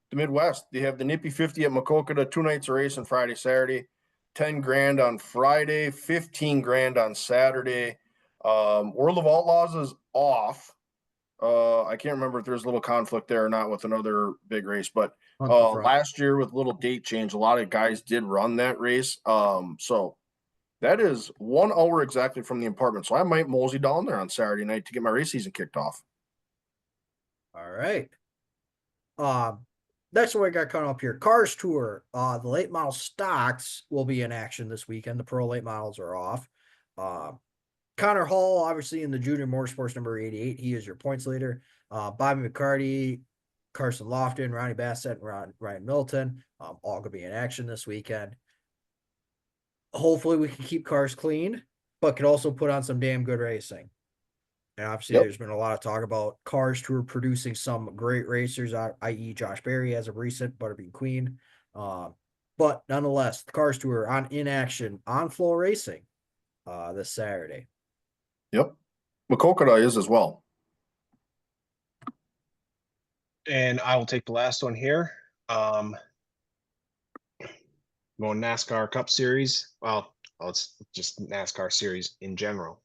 the Midwest. They have the Nippy 50 at Makokata, 2 nights of racing, Friday, Saturday, 10 grand on Friday, 15 grand on Saturday. World of Outlaws is off. I can't remember if there's a little conflict there or not with another big race, but last year with a little date change, a lot of guys did run that race. So that is 1 hour exactly from the apartment. So I might mosey down there on Saturday night to get my race season kicked off. All right. That's what we got coming up here. Cars Tour. The late model stocks will be in action this weekend. The pro late models are off. Connor Hall, obviously in the junior motorsports number 88. He is your points leader. Bobby McCarty, Carson Lofton, Ronnie Bassett, and Ryan Milton, all going to be in action this weekend. Hopefully we can keep cars clean, but can also put on some damn good racing. And obviously there's been a lot of talk about Cars Tour producing some great racers, i.e. Josh Berry as of recent, Butterbean Queen. But nonetheless, the Cars Tour in action on Flow Racing this Saturday. Yep. Makokata is as well. And I will take the last one here. Going NASCAR Cup Series. Well, it's just NASCAR Series in general.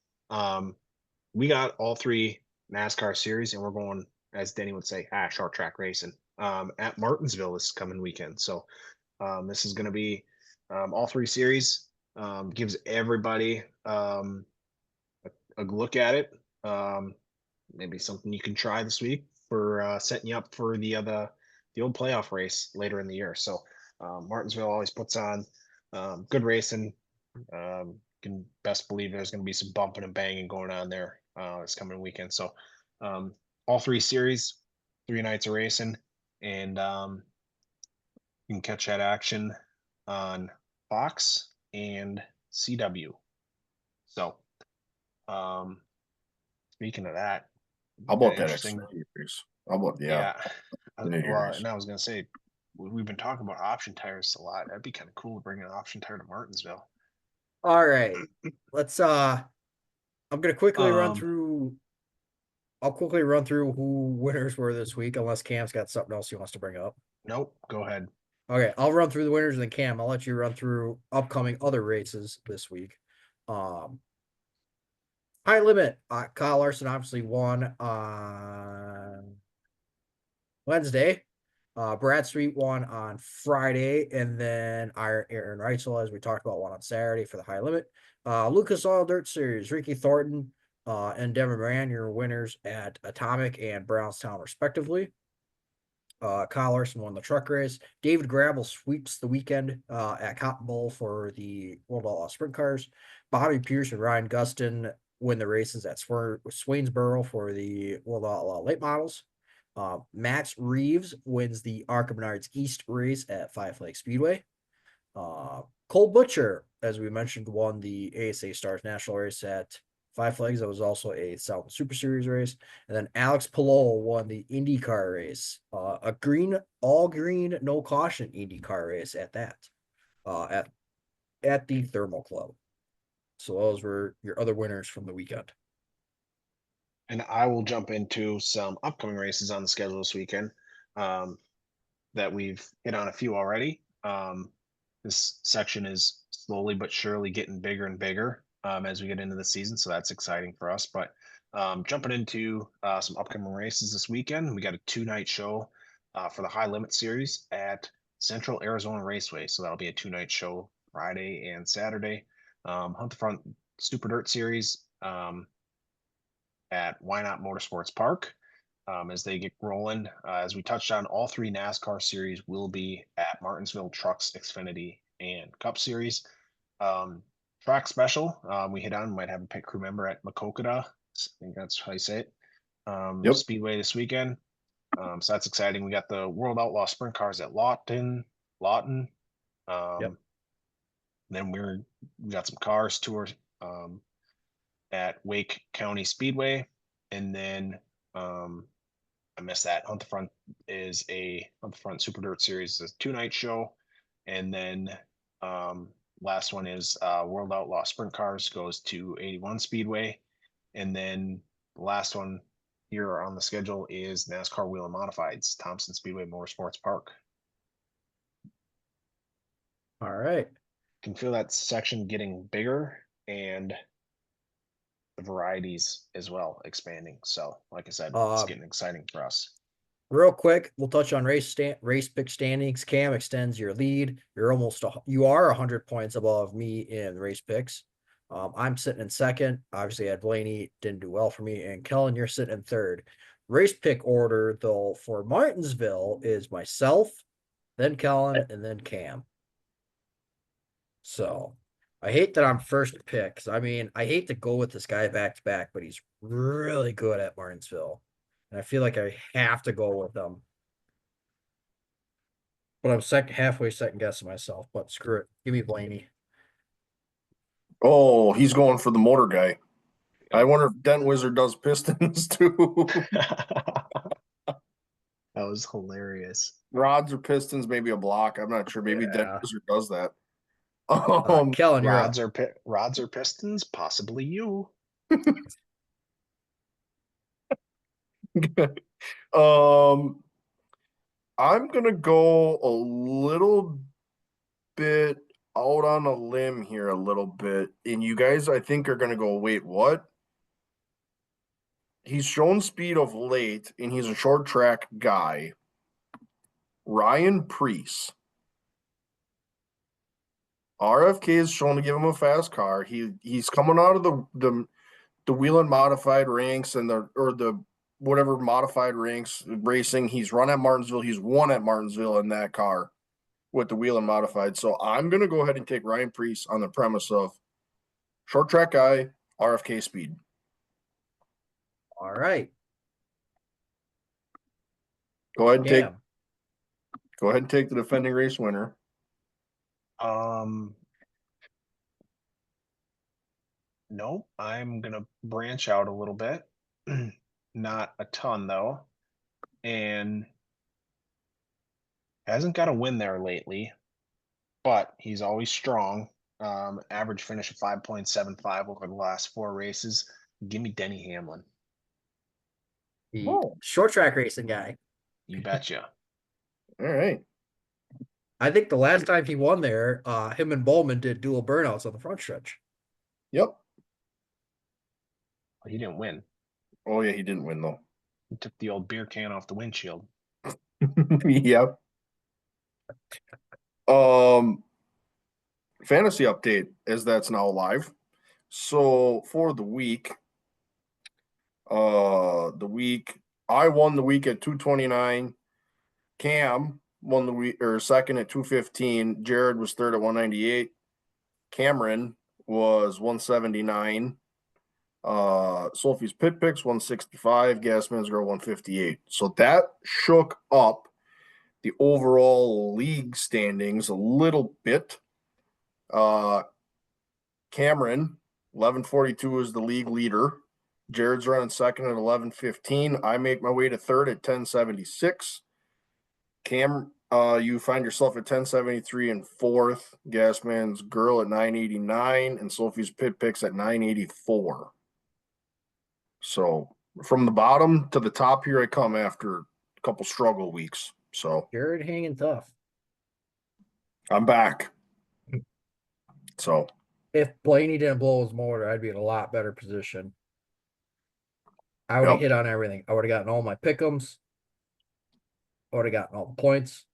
We got all 3 NASCAR Series, and we're going, as Denny would say, short track racing at Martinsville this coming weekend. So this is going to be all 3 series. Gives everybody a look at it. Maybe something you can try this week for setting you up for the old playoff race later in the year. So Martinsville always puts on good racing. Can best believe there's going to be some bumping and banging going on there this coming weekend. So all 3 series, 3 nights of racing, and you can catch that action on Fox and CW. So speaking of that, how about that Xfinity race? How about well, and I was gonna say, we've been talking about option tires a lot. That'd be kind of cool to bring an option tire to Martinsville. All right, let's I'm gonna quickly run through I'll quickly run through who winners were this week, unless Cam's got something else he wants to bring up. Nope. Go ahead. Okay, I'll run through the winners and then Cam, I'll let you run through upcoming other races this week. High limit, Kyle Larson obviously won on Wednesday. Brad Sweet won on Friday, and then Aaron Reitzel, as we talked about, won on Saturday for the high limit. Lucas Oil Dirt Series, Ricky Thornton and Devin Moran, your winners at Atomic and Brownstown, respectively. Kyle Larson won the truck race. David Gravel sweeps the weekend at Cotton Bowl for the World Outlaw Sprint Cars. Bobby Pierce and Ryan Gustin win the races at Swainsboro for the World Outlaw Late Models. Max Reeves wins the Arkham Menards East race at Five Lakes Speedway. Cole Butcher, as we mentioned, won the ASA Stars National race at Five Flags. That was also a South Super Series race. And then Alex Palou won the IndyCar race, a all green, no caution IndyCar race at that, at the Thermal Club. So those were your other winners from the weekend. And I will jump into some upcoming races on the schedule this weekend that we've hit on a few already. This section is slowly but surely getting bigger and bigger as we get into the season, so that's exciting for us. But jumping into some upcoming races this weekend, we got a 2-night show for the High Limit Series at Central Arizona Raceway. So that'll be a 2-night show, Friday and Saturday. Hunt the Front Super Dirt Series at Why Not Motorsports Park as they get rolling. As we touched on, all 3 NASCAR series will be at Martinsville Trucks, Xfinity, and Cup Series. Track special, we hit on, might have a pit crew member at Makokada. I think that's how you say it. Yep. Speedway this weekend. So that's exciting. We got the World Outlaw Sprint Cars at Lawton. Yep. Then we got some cars tours at Wake County Speedway, and then I missed that. Hunt the Front Super Dirt Series is a 2-night show, and then last one is World Outlaw Sprint Cars goes to 81 Speedway, and then the last one here on the schedule is NASCAR Wheel and Modifieds, Thompson Speedway Motorsports Park. All right. Can feel that section getting bigger and the varieties as well expanding. So, like I said, it's getting exciting for us. Real quick, we'll touch on race pick standings. Cam extends your lead. You are 100 points above me in race picks. I'm sitting in second. Obviously, Ed Blaney didn't do well for me, and Kellen, you're sitting in third. Race pick order though for Martinsville is myself, then Kellen, and then Cam. So I hate that I'm first pick. 'Cause, I mean, I hate to go with this guy back to back, but he's really good at Martinsville. And I feel like I have to go with him. But I'm halfway second guessing myself, but screw it. Give me Blaney. Oh, he's going for the motor guy. I wonder if Dent Wizard does pistons too. That was hilarious. Rods or pistons, maybe a block. I'm not sure. Maybe Dent Wizard does that. Kellen, you're rods up. Rods or pistons, possibly you. I'm gonna go a little bit out on a limb here, a little bit, and you guys, I think, are gonna go, wait, what? He's shown speed of late, and he's a short track guy. Ryan Preece. RFK is shown to give him a fast car. He's coming out of the Wheelman modified ranks and the whatever modified ranks racing. He's run at Martinsville. He's won at Martinsville in that car with the Wheelman modified. So I'm gonna go ahead and take Ryan Preece on the premise of short track guy, RFK speed. All right. Go ahead and take the defending race winner. No, I'm gonna branch out a little bit. Not a ton though. And hasn't got a win there lately, but he's always strong. Average finish of 5.75 over the last 4 races. Give me Denny Hamlin. the Oh. short track racing guy. You betcha. All right. I think the last time he won there, him and Bowman did dual burnouts on the front stretch. Yep. He didn't win. Oh yeah, he didn't win though. He took the old beer can off the windshield. Yep. Fantasy update, as that's now live. So for the week I won the week at 229. Cam won the week or second at 215. Jared was third at 198. Cameron was 179. Sophie's Pit Picks 165. Gasman's Girl 158. So that shook up the overall league standings a little bit. Cameron 1142 is the league leader. Jared's running second at 1115. I make my way to third at 1076. Cam, you find yourself at 1073 and fourth. Gasman's Girl at 989 and Sophie's Pit Picks at 984. So from the bottom to the top here I come after a couple struggle weeks. So Jared hanging tough. I'm back. So If Blaney didn't blow his motor, I'd be in a lot better position. I would have hit on everything. I would have gotten all my pick'ems. I would have gotten all the points.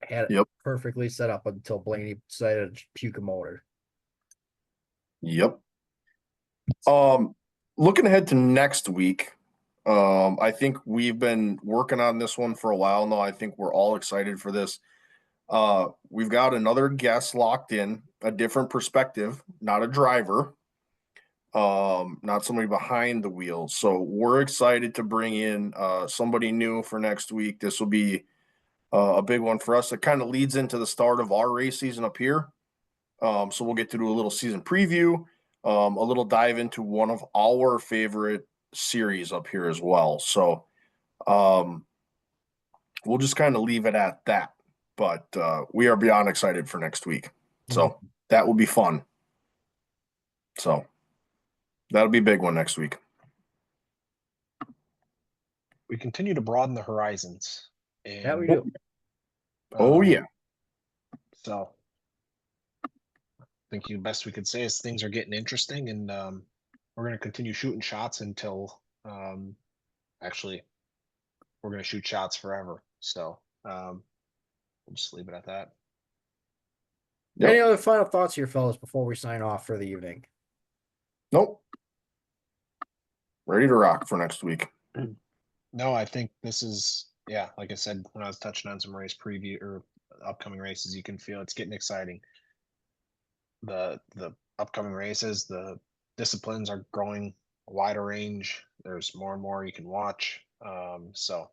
I had it perfectly set up until Blaney decided to puke a motor. Yep. Looking ahead to next week, I think we've been working on this one for a while now. I think we're all excited for this. We've got another guest locked in, a different perspective, not a driver, not somebody behind the wheel. So we're excited to bring in somebody new for next week. This will be a big one for us. It kind of leads into the start of our race season up here. So we'll get to do a little season preview, a little dive into one of our favorite series up here as well. So we'll just kind of leave it at that. But we are beyond excited for next week. So that will be fun. So that'll be a big one next week. We continue to broaden the horizons. And, That we do. Oh, yeah. So I think the best we could say is things are getting interesting, and we're going to continue shooting shots until actually we're going to shoot shots forever. So we'll just leave it at that. Yep. Any other final thoughts here, fellas, before we sign off for the evening? Nope. Ready to rock for next week. No, I think this is, yeah, like I said, when I was touching on some race preview or upcoming races, you can feel it's getting exciting. The upcoming races, the disciplines are growing a wider range. There's more and more you can watch. So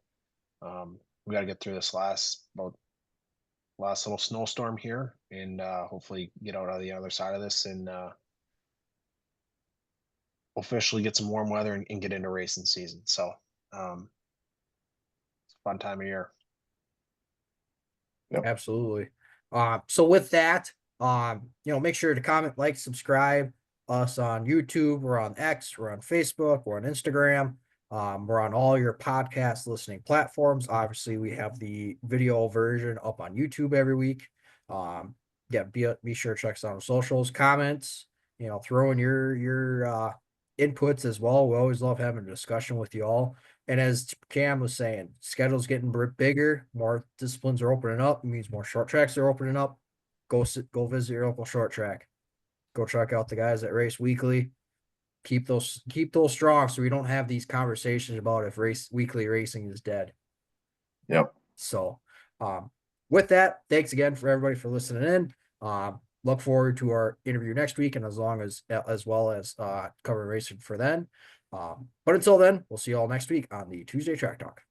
we got to get through this last little snowstorm here, and hopefully get out on the other side of this and officially get some warm weather and get into racing season. So it's a fun time of year. Yep. Absolutely. So with that, make sure to comment, like, subscribe us on YouTube. We're on X, we're on Facebook, we're on Instagram. We're on all your podcast listening platforms. Obviously, we have the video version up on YouTube every week. Be sure to check us out on socials, comments, throw in your inputs as well. We always love having a discussion with you all. And as Cam was saying, schedule's getting bigger, more disciplines are opening up. It means more short tracks are opening up. Go visit your local short track. Go check out the guys that race weekly. Keep those strong so we don't have these conversations about if weekly racing is dead. Yep. So with that, thanks again for everybody for listening in. Look forward to our interview next week, and as well as covering racing for then. But until then, we'll see you all next week on the Tuesday Track Talk.